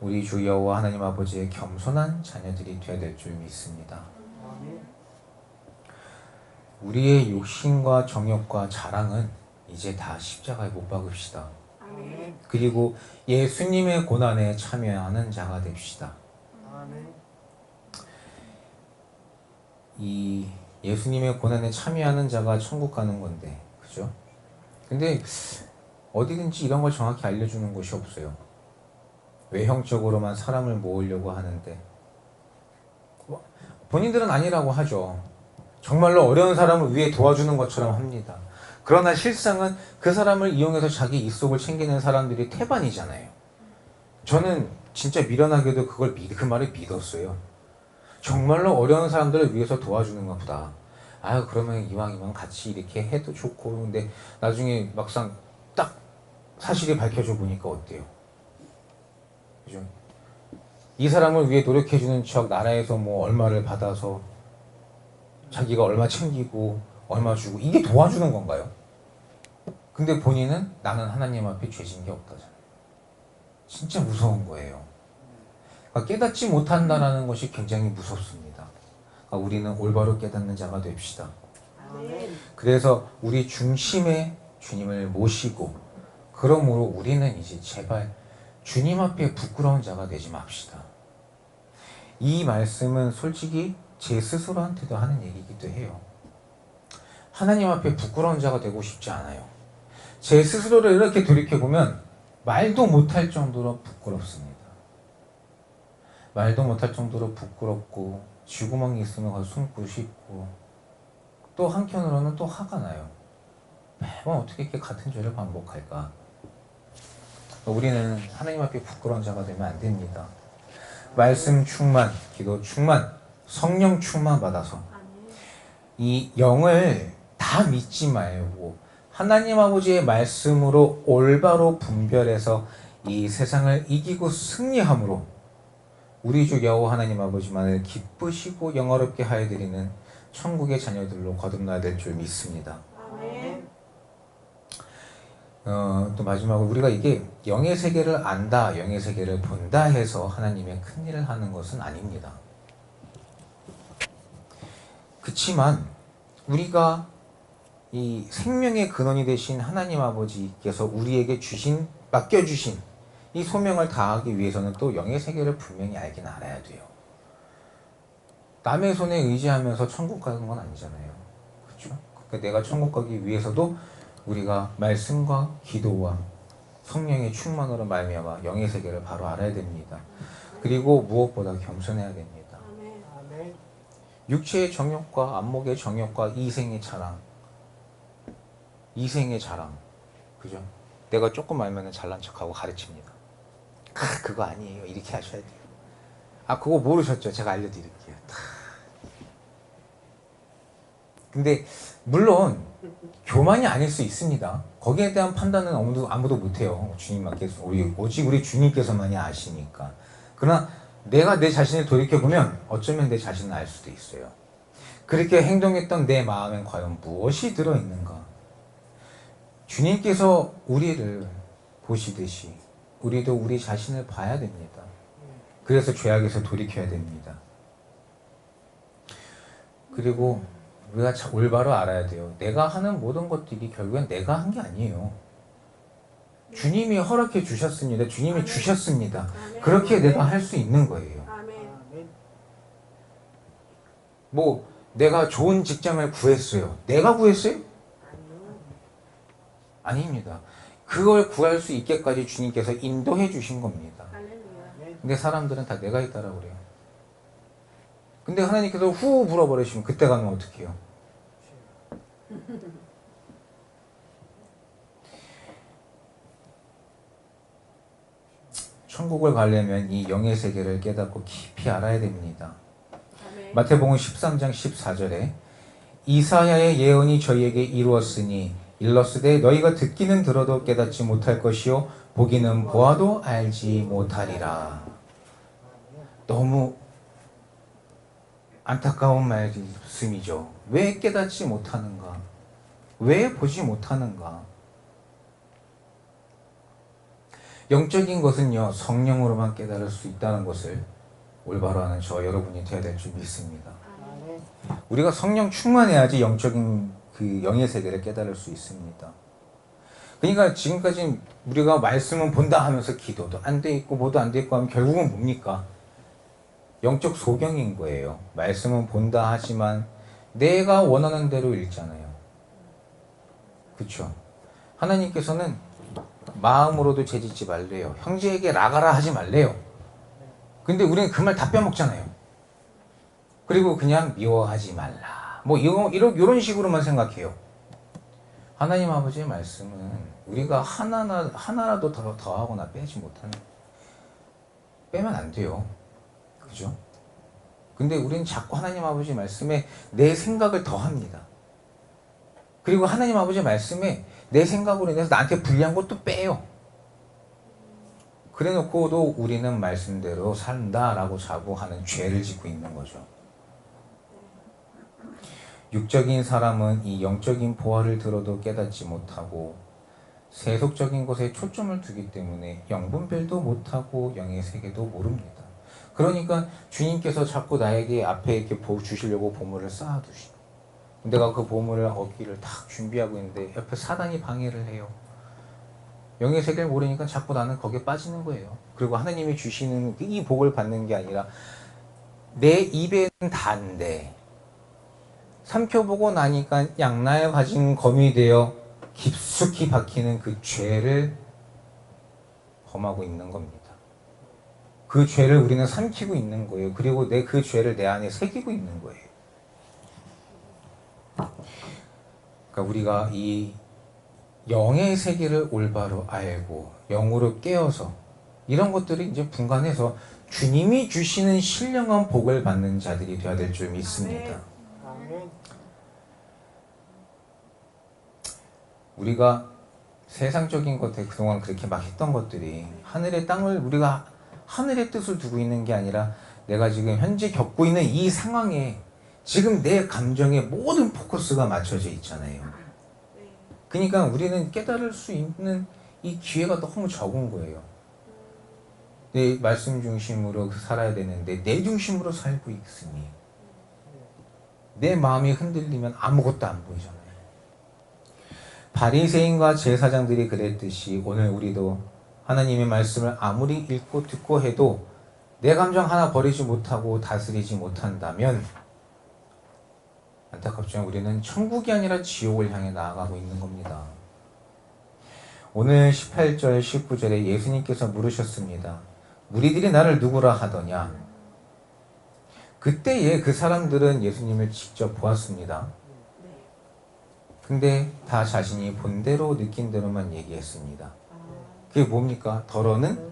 우리 주 여호와 하나님 아버지의 겸손한 자녀들이 되어야 될 줄 믿습니다. 우리의 욕심과 정욕과 자랑은 이제 다 십자가에 못 박읍시다. 그리고 예수님의 고난에 참여하는 자가 됩시다. 이 예수님의 고난에 참여하는 자가 천국 가는 건데, 그죠? 근데 어디든지 이런 걸 정확히 알려주는 곳이 없어요. 외형적으로만 사람을 모으려고 하는데 본인들은 아니라고 하죠. 정말로 어려운 사람을 위해 도와주는 것처럼 합니다. 그러나 실상은 그 사람을 이용해서 자기 입속을 챙기는 사람들이 태반이잖아요. 저는 진짜 미련하게도 그 말을 믿었어요. 정말로 어려운 사람들을 위해서 도와주는 것보다 아유 그러면 이왕이면 같이 이렇게 해도 좋고, 근데 나중에 막상 딱 사실이 밝혀져 보니까 어때요? 그죠? 이 사람을 위해 노력해주는 척 나라에서 뭐 얼마를 받아서 자기가 얼마 챙기고 얼마 주고, 이게 도와주는 건가요? 근데 본인은 나는 하나님 앞에 죄진 게 없다잖아요. 진짜 무서운 거예요. 그러니까 깨닫지 못한다는 것이 굉장히 무섭습니다. 그러니까 우리는 올바로 깨닫는 자가 됩시다. 그래서 우리 중심에 주님을 모시고, 그러므로 우리는 이제 제발 주님 앞에 부끄러운 자가 되지 맙시다. 이 말씀은 솔직히 제 스스로한테도 하는 얘기이기도 해요. 하나님 앞에 부끄러운 자가 되고 싶지 않아요. 제 스스로를 이렇게 돌이켜보면 말도 못할 정도로 부끄럽습니다. 말도 못할 정도로 부끄럽고 쥐구멍이 있으면 가서 숨고 싶고, 또 한편으로는 또 화가 나요. 매번 어떻게 이렇게 같은 죄를 반복할까? 우리는 하나님 앞에 부끄러운 자가 되면 안 됩니다. 말씀 충만, 기도 충만, 성령 충만 받아서 이 영을 다 믿지 말고 하나님 아버지의 말씀으로 올바로 분별해서 이 세상을 이기고 승리함으로 우리 주 여호와 하나님 아버지만을 기쁘시고 영화롭게 하여 드리는 천국의 자녀들로 거듭나야 될 줄 믿습니다. 또 마지막으로 우리가 이게 영의 세계를 안다, 영의 세계를 본다 해서 하나님의 큰 일을 하는 것은 아닙니다. 그치만 우리가 이 생명의 근원이 되신 하나님 아버지께서 우리에게 맡겨주신 이 소명을 다하기 위해서는 또 영의 세계를 분명히 알긴 알아야 돼요. 남의 손에 의지하면서 천국 가는 건 아니잖아요. 그렇죠? 그러니까 내가 천국 가기 위해서도 우리가 말씀과 기도와 성령의 충만으로 말미암아 영의 세계를 바로 알아야 됩니다. 그리고 무엇보다 겸손해야 됩니다. 육체의 정욕과 안목의 정욕과 이생의 자랑, 그죠? 내가 조금 알면 잘난 척하고 가르칩니다. 그거 아니에요. 이렇게 하셔야 돼요. 그거 모르셨죠? 제가 알려드릴게요. 근데 물론 교만이 아닐 수 있습니다. 거기에 대한 판단은 아무도 못해요. 주님께서 오직 우리 주님께서만이 아시니까. 그러나 내가 내 자신을 돌이켜보면 어쩌면 내 자신을 알 수도 있어요. 그렇게 행동했던 내 마음엔 과연 무엇이 들어있는가? 주님께서 우리를 보시듯이 우리도 우리 자신을 봐야 됩니다. 그래서 죄악에서 돌이켜야 됩니다. 그리고 우리가 올바로 알아야 돼요. 내가 하는 모든 것들이 결국엔 내가 한 게 아니에요. 주님이 허락해 주셨습니다. 주님이 주셨습니다. 그렇게 내가 할 수 있는 거예요. 뭐 내가 좋은 직장을 구했어요. 내가 구했어요? 아닙니다. 그걸 구할 수 있게까지 주님께서 인도해 주신 겁니다. 근데 사람들은 다 내가 있다라고 그래요. 근데 하나님께서 후 불어버리시면 그때 가면 어떻게 해요? 천국을 가려면 이 영의 세계를 깨닫고 깊이 알아야 됩니다. 마태복음 13장 14절에 이사야의 예언이 저희에게 이루었으니 일렀으되 너희가 듣기는 들어도 깨닫지 못할 것이요 보기는 보아도 알지 못하리라. 너무 안타까운 말씀이죠. 왜 깨닫지 못하는가? 왜 보지 못하는가? 영적인 것은요, 성령으로만 깨달을 수 있다는 것을 올바로 아는 저 여러분이 되어야 될 줄 믿습니다. 우리가 성령 충만해야지 영적인 그 영의 세계를 깨달을 수 있습니다. 그러니까 지금까지 우리가 말씀은 본다 하면서 기도도 안 돼 있고 뭐도 안 돼 있고 하면 결국은 뭡니까? 영적 소경인 거예요. 말씀은 본다 하지만 내가 원하는 대로 읽잖아요. 그렇죠? 하나님께서는 마음으로도 죄짓지 말래요. 형제에게 나가라 하지 말래요. 근데 우리는 그 말 다 빼먹잖아요. 그리고 그냥 미워하지 말라. 뭐 이런 식으로만 생각해요. 하나님 아버지의 말씀은 우리가 하나라도 더하거나 빼지 못하는, 빼면 안 돼요. 그죠? 근데 우리는 자꾸 하나님 아버지 말씀에 내 생각을 더합니다. 그리고 하나님 아버지 말씀에 내 생각으로 인해서 나한테 불리한 것도 빼요. 그래 놓고도 우리는 말씀대로 산다라고 자부하는 죄를 짓고 있는 거죠. 육적인 사람은 이 영적인 보화를 들어도 깨닫지 못하고 세속적인 것에 초점을 두기 때문에 영분별도 못하고 영의 세계도 모릅니다. 그러니까 주님께서 자꾸 나에게 앞에 이렇게 주시려고 보물을 쌓아두시고 내가 그 보물을 얻기를 딱 준비하고 있는데 옆에 사단이 방해를 해요. 영의 세계를 모르니까 자꾸 나는 거기에 빠지는 거예요. 그리고 하나님이 주시는 이 복을 받는 게 아니라 내 입에는 단데 삼켜보고 나니까 양나에 가진 검이 되어 깊숙이 박히는 그 죄를 범하고 있는 겁니다. 그 죄를 우리는 삼키고 있는 거예요. 그리고 그 죄를 내 안에 새기고 있는 거예요. 그러니까 우리가 이 영의 세계를 올바로 알고 영으로 깨어서 이런 것들이 이제 분간해서 주님이 주시는 신령한 복을 받는 자들이 되어야 될 줄 믿습니다. 우리가 세상적인 것에 그동안 그렇게 막 했던 것들이 하늘의 땅을 우리가 하늘의 뜻을 두고 있는 게 아니라 내가 지금 현재 겪고 있는 이 상황에 지금 내 감정의 모든 포커스가 맞춰져 있잖아요. 그러니까 우리는 깨달을 수 있는 이 기회가 너무 적은 거예요. 내 말씀 중심으로 살아야 되는데 내 중심으로 살고 있으니 내 마음이 흔들리면 아무것도 안 보이잖아요. 바리새인과 제사장들이 그랬듯이 오늘 우리도 하나님의 말씀을 아무리 읽고 듣고 해도 내 감정 하나 버리지 못하고 다스리지 못한다면 안타깝지만 우리는 천국이 아니라 지옥을 향해 나아가고 있는 겁니다. 오늘 18절 19절에 예수님께서 물으셨습니다. 무리들이 나를 누구라 하더냐? 그때에 그 사람들은 예수님을 직접 보았습니다. 근데 다 자신이 본 대로 느낀 대로만 얘기했습니다. 그게 뭡니까? 더러는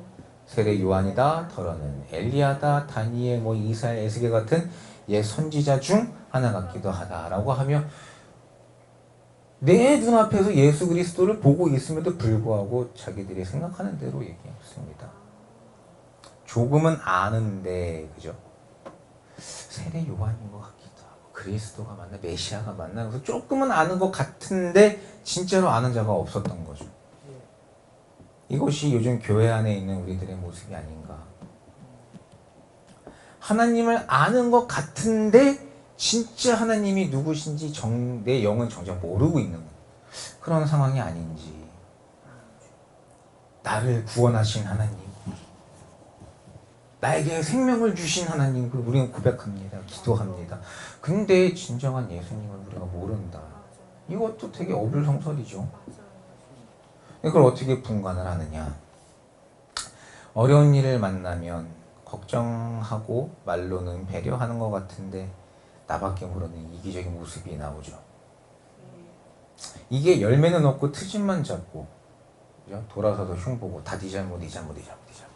세례 요한이다, 더러는 엘리야다, 다니엘, 이사야, 에스겔 같은 옛 선지자 중 하나 같기도 하다라고 하며 내 눈앞에서 예수 그리스도를 보고 있음에도 불구하고 자기들이 생각하는 대로 얘기했습니다. 조금은 아는데, 그죠? 세례 요한인 것 같기도 하고 그리스도가 맞나 메시아가 맞나 그래서 조금은 아는 것 같은데 진짜로 아는 자가 없었던 거죠. 이것이 요즘 교회 안에 있는 우리들의 모습이 아닌가. 하나님을 아는 것 같은데 진짜 하나님이 누구신지 내 영은 정작 모르고 있는 그런 상황이 아닌지. 나를 구원하신 하나님, 나에게 생명을 주신 하나님, 우리는 고백합니다. 기도합니다. 근데 진정한 예수님을 우리가 모른다. 이것도 되게 어불성설이죠. 이걸 어떻게 분간을 하느냐. 어려운 일을 만나면 걱정하고 말로는 배려하는 것 같은데 나밖에 모르는 이기적인 모습이 나오죠. 이게 열매는 없고 트집만 잡고, 그죠? 돌아서도 흉보고 다 네 잘못, 네 잘못, 네 잘못, 네 잘못.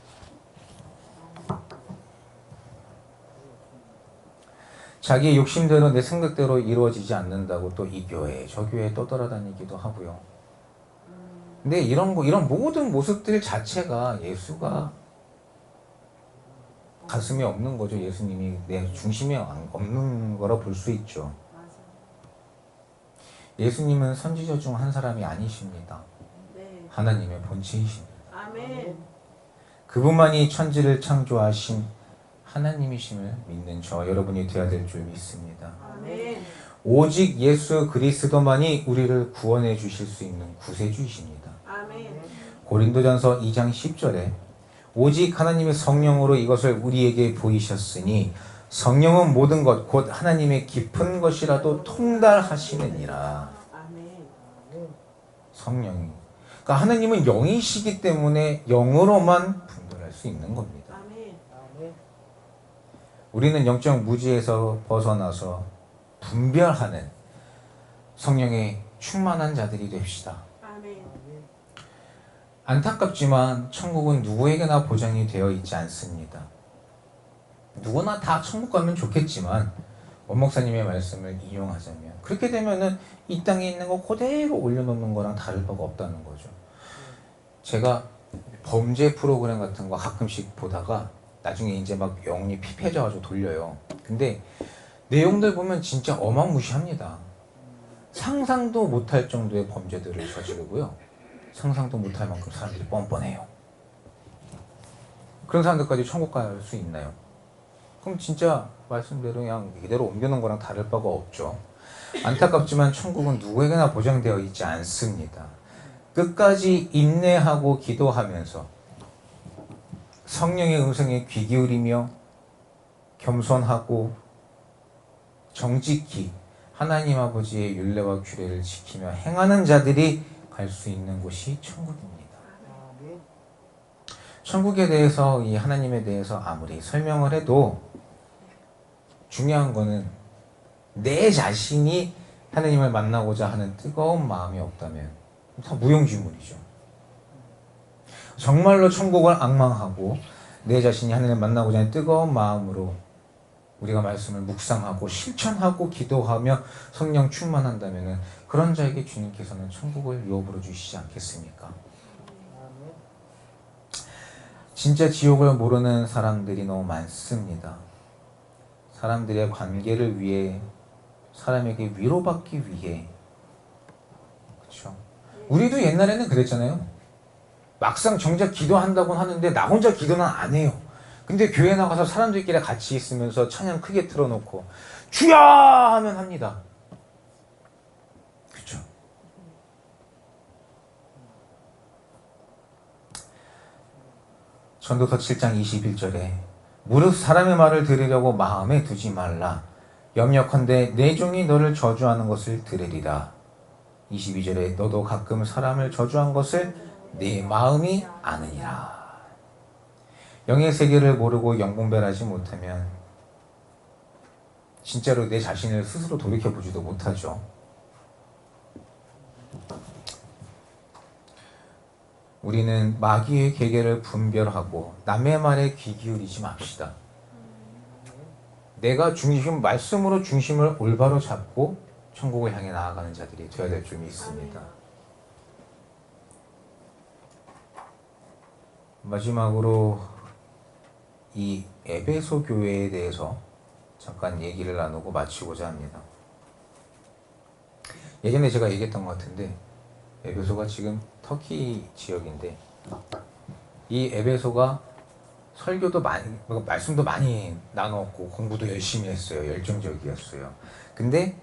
자기의 욕심대로 내 생각대로 이루어지지 않는다고 또 이 교회 저 교회에 떠돌아다니기도 하고요. 근데 이런 모든 모습들 자체가 예수가 가슴에 없는 거죠. 예수님이 내 중심에 없는 거라 볼 수 있죠. 예수님은 선지자 중 한 사람이 아니십니다. 하나님의 본체이십니다. 아멘. 그분만이 천지를 창조하신 하나님이심을 믿는 저 여러분이 되어야 될 줄 믿습니다. 아멘. 오직 예수 그리스도만이 우리를 구원해 주실 수 있는 구세주이십니다. 아멘. 고린도전서 2장 10절에 오직 하나님의 성령으로 이것을 우리에게 보이셨으니 성령은 모든 것 곧 하나님의 깊은 것이라도 통달하시느니라. 아멘. 성령이, 그러니까 하나님은 영이시기 때문에 영으로만 분별할 수 있는 겁니다. 아멘. 우리는 영적 무지에서 벗어나서 분별하는 성령의 충만한 자들이 됩시다. 아멘. 안타깝지만 천국은 누구에게나 보장이 되어 있지 않습니다. 누구나 다 천국 가면 좋겠지만 원목사님의 말씀을 인용하자면 그렇게 되면은 이 땅에 있는 거 그대로 올려놓는 거랑 다를 바가 없다는 거죠. 제가 범죄 프로그램 같은 거 가끔씩 보다가 나중에 이제 막 영혼이 피폐해져가지고 돌려요. 근데 내용들 보면 진짜 어마무시합니다. 상상도 못할 정도의 범죄들을 저지르고요. 상상도 못할 만큼 사람들이 뻔뻔해요. 그런 사람들까지 천국 갈 수 있나요? 그럼 진짜 말씀대로 그냥 이대로 옮겨놓은 거랑 다를 바가 없죠. 안타깝지만 천국은 누구에게나 보장되어 있지 않습니다. 끝까지 인내하고 기도하면서 성령의 음성에 귀 기울이며 겸손하고 정직히 하나님 아버지의 율례와 규례를 지키며 행하는 자들이 갈 수 있는 곳이 천국입니다. 천국에 대해서, 이 하나님에 대해서 아무리 설명을 해도 중요한 거는 내 자신이 하나님을 만나고자 하는 뜨거운 마음이 없다면 다 무용지물이죠. 정말로 천국을 앙망하고 내 자신이 하나님을 만나고자 하는 뜨거운 마음으로 우리가 말씀을 묵상하고 실천하고 기도하며 성령 충만한다면 그런 자에게 주님께서는 천국을 유업으로 주시지 않겠습니까? 진짜 지옥을 모르는 사람들이 너무 많습니다. 사람들의 관계를 위해, 사람에게 위로받기 위해. 그렇죠? 우리도 옛날에는 그랬잖아요. 막상 정작 기도한다고 하는데 나 혼자 기도는 안 해요. 근데 교회 나가서 사람들끼리 같이 있으면서 찬양 크게 틀어놓고 주야 하면 합니다. 그렇죠? 전도서 7장 21절에 무릇 사람의 말을 들으려고 마음에 두지 말라. 염려컨대 내 종이 너를 저주하는 것을 들으리라. 22절에 너도 가끔 사람을 저주한 것을 내 마음이 아느니라. 영의 세계를 모르고 영분별하지 못하면 진짜로 내 자신을 스스로 돌이켜보지도 못하죠. 우리는 마귀의 계계를 분별하고 남의 말에 귀 기울이지 맙시다. 내가 말씀으로 중심을 올바로 잡고 천국을 향해 나아가는 자들이 되어야 될 줄 믿습니다. 마지막으로 이 에베소 교회에 대해서 잠깐 얘기를 나누고 마치고자 합니다. 예전에 제가 얘기했던 것 같은데 에베소가 지금 터키 지역인데 이 에베소가 설교도 많이, 말씀도 많이 나눴고 공부도 열심히 했어요. 열정적이었어요. 근데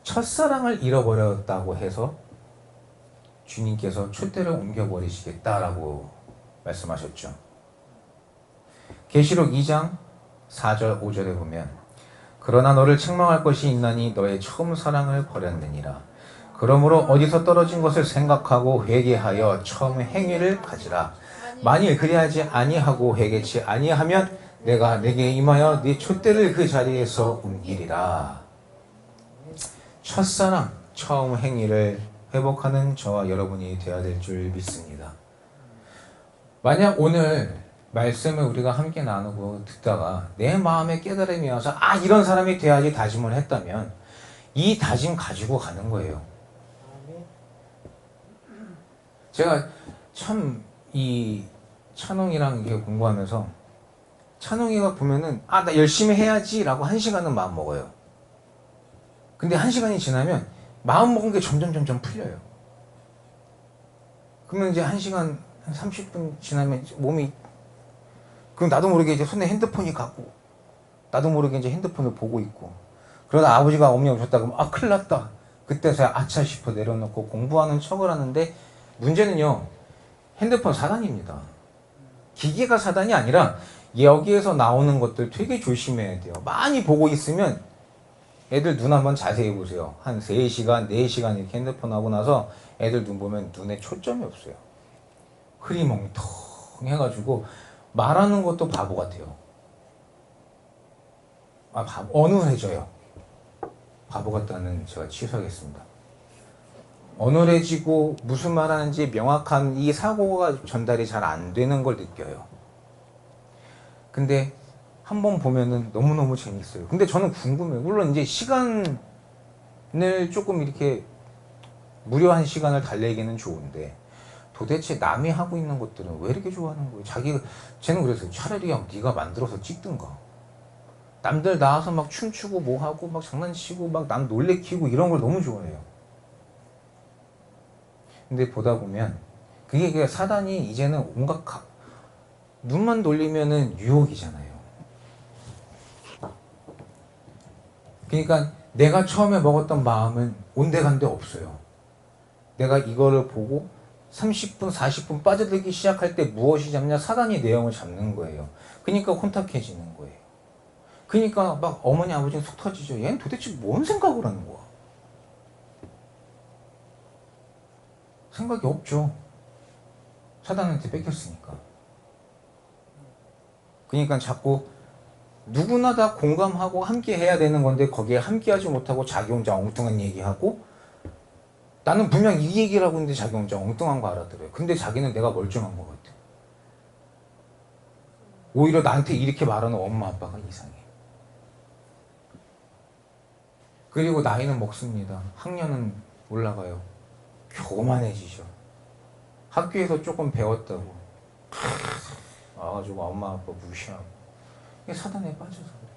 첫사랑을 잃어버렸다고 해서 주님께서 촛대를 옮겨버리시겠다라고 말씀하셨죠. 계시록 2장 4절 5절에 보면 그러나 너를 책망할 것이 있나니 너의 처음 사랑을 버렸느니라. 그러므로 어디서 떨어진 것을 생각하고 회개하여 처음 행위를 가지라. 만일 그리하지 아니하고 회개치 아니하면 내가 내게 임하여 네 촛대를 그 자리에서 옮기리라. 첫사랑, 처음 행위를 회복하는 저와 여러분이 되어야 될 줄 믿습니다. 만약 오늘 말씀을 우리가 함께 나누고 듣다가 내 마음에 깨달음이 와서 이런 사람이 돼야지 다짐을 했다면 이 다짐 가지고 가는 거예요. 제가 참 이 찬홍이랑 이게 공부하면서 찬홍이가 보면은 나 열심히 해야지 라고 1시간은 마음 먹어요. 근데 1시간이 지나면 마음 먹은 게 점점 풀려요. 그러면 이제 1시간 한 30분 지나면 몸이, 그럼 나도 모르게 이제 손에 핸드폰이 가고 나도 모르게 이제 핸드폰을 보고 있고, 그러다 아버지가 어머니 오셨다 그러면 큰일 났다. 그때서야 아차 싶어 내려놓고 공부하는 척을 하는데, 문제는요 핸드폰 사단입니다. 기계가 사단이 아니라 여기에서 나오는 것들 되게 조심해야 돼요. 많이 보고 있으면 애들 눈 한번 자세히 보세요. 한 3시간 4시간 이렇게 핸드폰 하고 나서 애들 눈 보면 눈에 초점이 없어요. 흐리멍텅 해가지고 말하는 것도 바보 같아요. 어눌해져요. 바보 같다는 제가 취소하겠습니다. 어눌해지고 무슨 말 하는지 명확한 이 사고가 전달이 잘 안 되는 걸 느껴요. 근데 한번 보면은 너무너무 재밌어요. 근데 저는 궁금해요. 물론 이제 시간을 조금 이렇게 무료한 시간을 달래기는 좋은데 도대체 남이 하고 있는 것들은 왜 이렇게 좋아하는 거예요? 쟤는 그랬어요. 차라리 그냥 네가 만들어서 찍든가. 남들 나와서 막 춤추고 뭐하고 막 장난치고 막 남 놀래키고 이런 걸 너무 좋아해요. 근데 보다 보면 그게 사단이 이제는 온갖 눈만 돌리면은 유혹이잖아요. 그러니까 내가 처음에 먹었던 마음은 온데간데 없어요. 내가 이거를 보고 30분 40분 빠져들기 시작할 때 무엇이 잡냐? 사단이 내용을 잡는 거예요. 그러니까 혼탁해지는 거예요. 그러니까 막 어머니 아버지는 속 터지죠. 얘는 도대체 뭔 생각을 하는 거야? 생각이 없죠. 사단한테 뺏겼으니까. 그러니까 자꾸 누구나 다 공감하고 함께 해야 되는 건데 거기에 함께 하지 못하고 자기 혼자 엉뚱한 얘기하고, 나는 분명 이 얘기를 하고 있는데 자기 혼자 엉뚱한 거 알아들어요. 근데 자기는 내가 멀쩡한 것 같아. 오히려 나한테 이렇게 말하는 엄마 아빠가 이상해. 그리고 나이는 먹습니다. 학년은 올라가요. 교만해지죠. 학교에서 조금 배웠다고 와가지고 엄마 아빠 무시하고. 이게 사단에 빠져서 그래.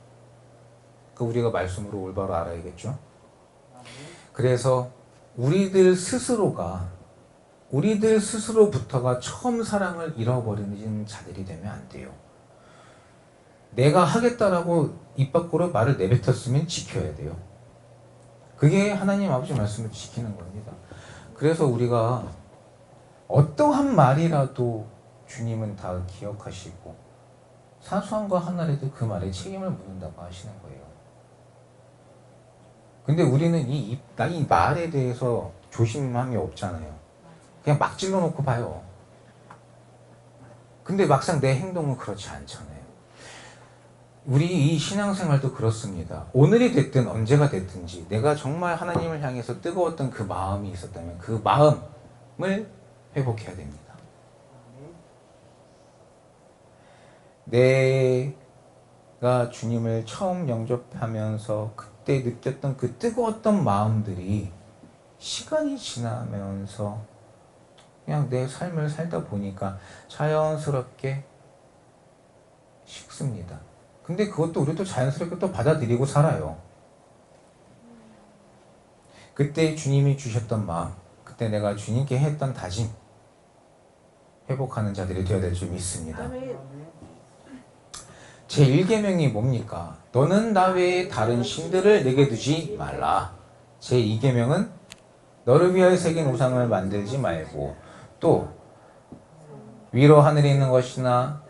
그 우리가 말씀으로 올바로 알아야겠죠. 그래서 우리들 스스로부터가 처음 사랑을 잃어버리는 자들이 되면 안 돼요. 내가 하겠다라고 입 밖으로 말을 내뱉었으면 지켜야 돼요. 그게 하나님 아버지 말씀을 지키는 겁니다. 그래서 우리가 어떠한 말이라도 주님은 다 기억하시고 사소한 거 하나라도 그 말에 책임을 묻는다고 하시는 거예요. 근데 우리는 이 말에 대해서 조심함이 없잖아요. 그냥 막 찔러놓고 봐요. 근데 막상 내 행동은 그렇지 않잖아요. 우리 이 신앙생활도 그렇습니다. 오늘이 됐든 언제가 됐든지 내가 정말 하나님을 향해서 뜨거웠던 그 마음이 있었다면 그 마음을 회복해야 됩니다. 내가 주님을 처음 영접하면서 그때 느꼈던 그 뜨거웠던 마음들이 시간이 지나면서 그냥 내 삶을 살다 보니까 자연스럽게 식습니다. 근데 그것도 우리도 자연스럽게 또 받아들이고 살아요. 그때 주님이 주셨던 마음, 그때 내가 주님께 했던 다짐 회복하는 자들이 되어야 될 줄 믿습니다. 아멘. 제1계명이 뭡니까? 너는 나 외에 다른 신들을 내게 두지 말라. 제2계명은 너를 위하여 새긴 우상을 만들지 말고, 또 위로 하늘에 있는 것이나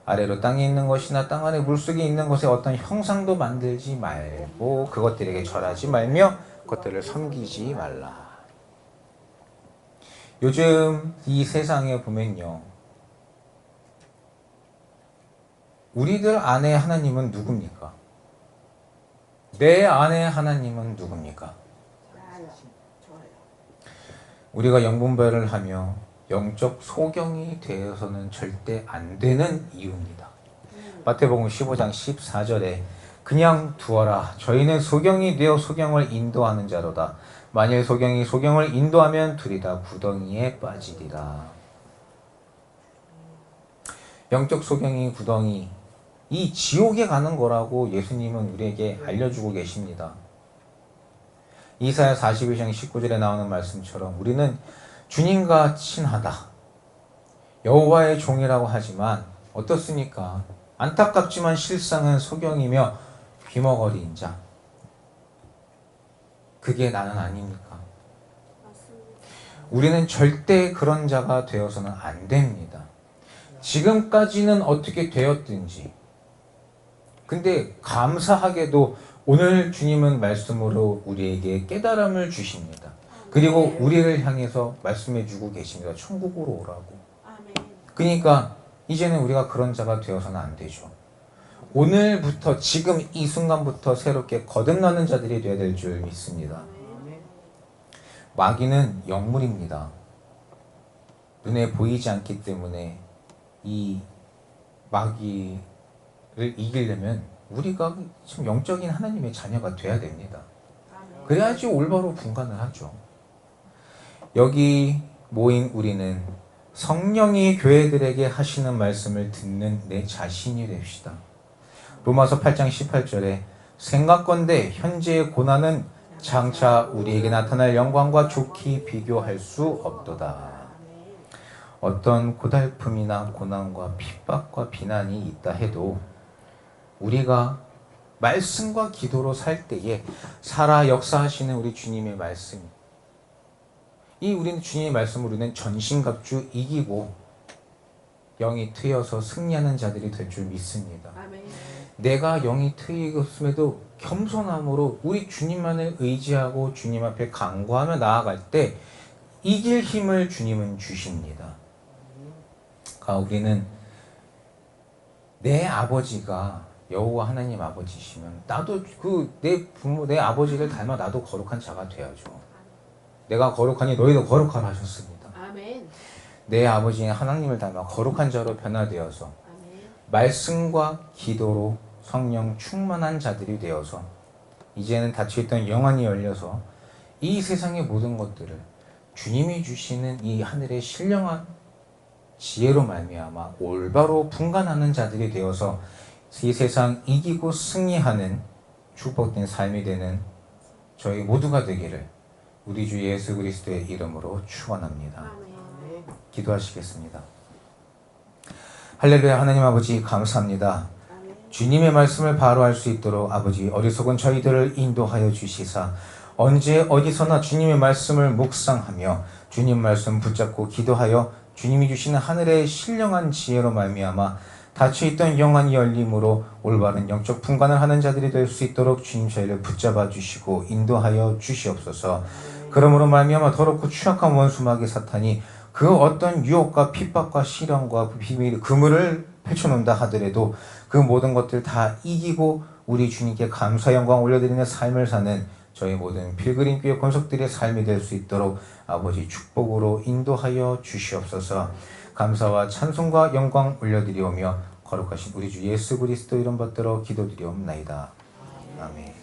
아래로 땅에 있는 것이나 땅 안에 물속에 있는 것에 어떤 형상도 만들지 말고 그것들에게 절하지 말며 그것들을 섬기지 말라. 요즘 이 세상에 보면요, 우리들 안에 하나님은 누굽니까? 내 안에 하나님은 누굽니까? 좋아요. 우리가 영분별을 하며 영적 소경이 되어서는 절대 안 되는 이유입니다. 마태복음 15장 14절에 그냥 두어라. 저희는 소경이 되어 소경을 인도하는 자로다. 만일 소경이 소경을 인도하면 둘이 다 구덩이에 빠지리라. 영적 소경이 구덩이, 이 지옥에 가는 거라고 예수님은 우리에게 알려주고 계십니다. 이사야 41장 19절에 나오는 말씀처럼 우리는 주님과 친하다, 여호와의 종이라고 하지만 어떻습니까? 안타깝지만 실상은 소경이며 귀머거리인 자, 그게 나는 아닙니까? 맞습니다. 우리는 절대 그런 자가 되어서는 안 됩니다. 지금까지는 어떻게 되었든지, 근데 감사하게도 오늘 주님은 말씀으로 우리에게 깨달음을 주십니다. 그리고 우리를 향해서 말씀해 주고 계십니다. 천국으로 오라고. 아멘. 그러니까 이제는 우리가 그런 자가 되어서는 안 되죠. 오늘부터, 지금 이 순간부터 새롭게 거듭나는 자들이 되어야 될 줄 믿습니다. 마귀는 영물입니다. 눈에 보이지 않기 때문에 이 마귀를 이기려면 우리가 참 영적인 하나님의 자녀가 돼야 됩니다. 그래야지 올바로 분간을 하죠. 여기 모인 우리는 성령이 교회들에게 하시는 말씀을 듣는 내 자신이 됩시다. 로마서 8장 18절에 생각건대 현재의 고난은 장차 우리에게 나타날 영광과 좋게 비교할 수 없도다. 어떤 고달픔이나 고난과 핍박과 비난이 있다 해도 우리가 말씀과 기도로 살 때에 살아 역사하시는 우리 주님의 말씀, 이 우리는 주님의 말씀으로 우리는 전신갑주 이기고 영이 트여서 승리하는 자들이 될 줄 믿습니다. 아멘. 내가 영이 트이었음에도 겸손함으로 우리 주님만을 의지하고 주님 앞에 간구하며 나아갈 때 이길 힘을 주님은 주십니다. 그러니까 우리는 내 아버지가 여호와 하나님 아버지시면 나도 내 부모, 내 아버지를 닮아 나도 거룩한 자가 되어야죠. 내가 거룩하니 너희도 거룩하라 하셨습니다. 아멘. 내 아버지는 하나님을 닮아 거룩한 자로 변화되어서 아멘. 말씀과 기도로 성령 충만한 자들이 되어서 이제는 닫혀있던 영안이 열려서 이 세상의 모든 것들을 주님이 주시는 이 하늘의 신령한 지혜로 말미암아 올바로 분간하는 자들이 되어서 이 세상 이기고 승리하는 축복된 삶이 되는 저희 모두가 되기를 우리 주 예수 그리스도의 이름으로 축원합니다. 아멘. 기도하시겠습니다. 할렐루야. 하나님 아버지 감사합니다. 아멘. 주님의 말씀을 바로 할 수 있도록 아버지 어리석은 저희들을 인도하여 주시사 언제 어디서나 주님의 말씀을 묵상하며 주님 말씀 붙잡고 기도하여 주님이 주시는 하늘의 신령한 지혜로 말미암아 닫혀있던 영안이 열림으로 올바른 영적 분간을 하는 자들이 될 수 있도록 주님 저희를 붙잡아 주시고 인도하여 주시옵소서. 그러므로 말미암아 더럽고 추악한 원수 마귀 사탄이 그 어떤 유혹과 핍박과 시련과 비밀 그물을 펼쳐놓는다 하더라도 그 모든 것들 다 이기고 우리 주님께 감사 영광 올려드리는 삶을 사는 저희 모든 필그림 교회 권속들의 삶이 될 수 있도록 아버지 축복으로 인도하여 주시옵소서. 감사와 찬송과 영광 올려드리오며 거룩하신 우리 주 예수 그리스도 이름 받들어 기도드리옵나이다. 아멘.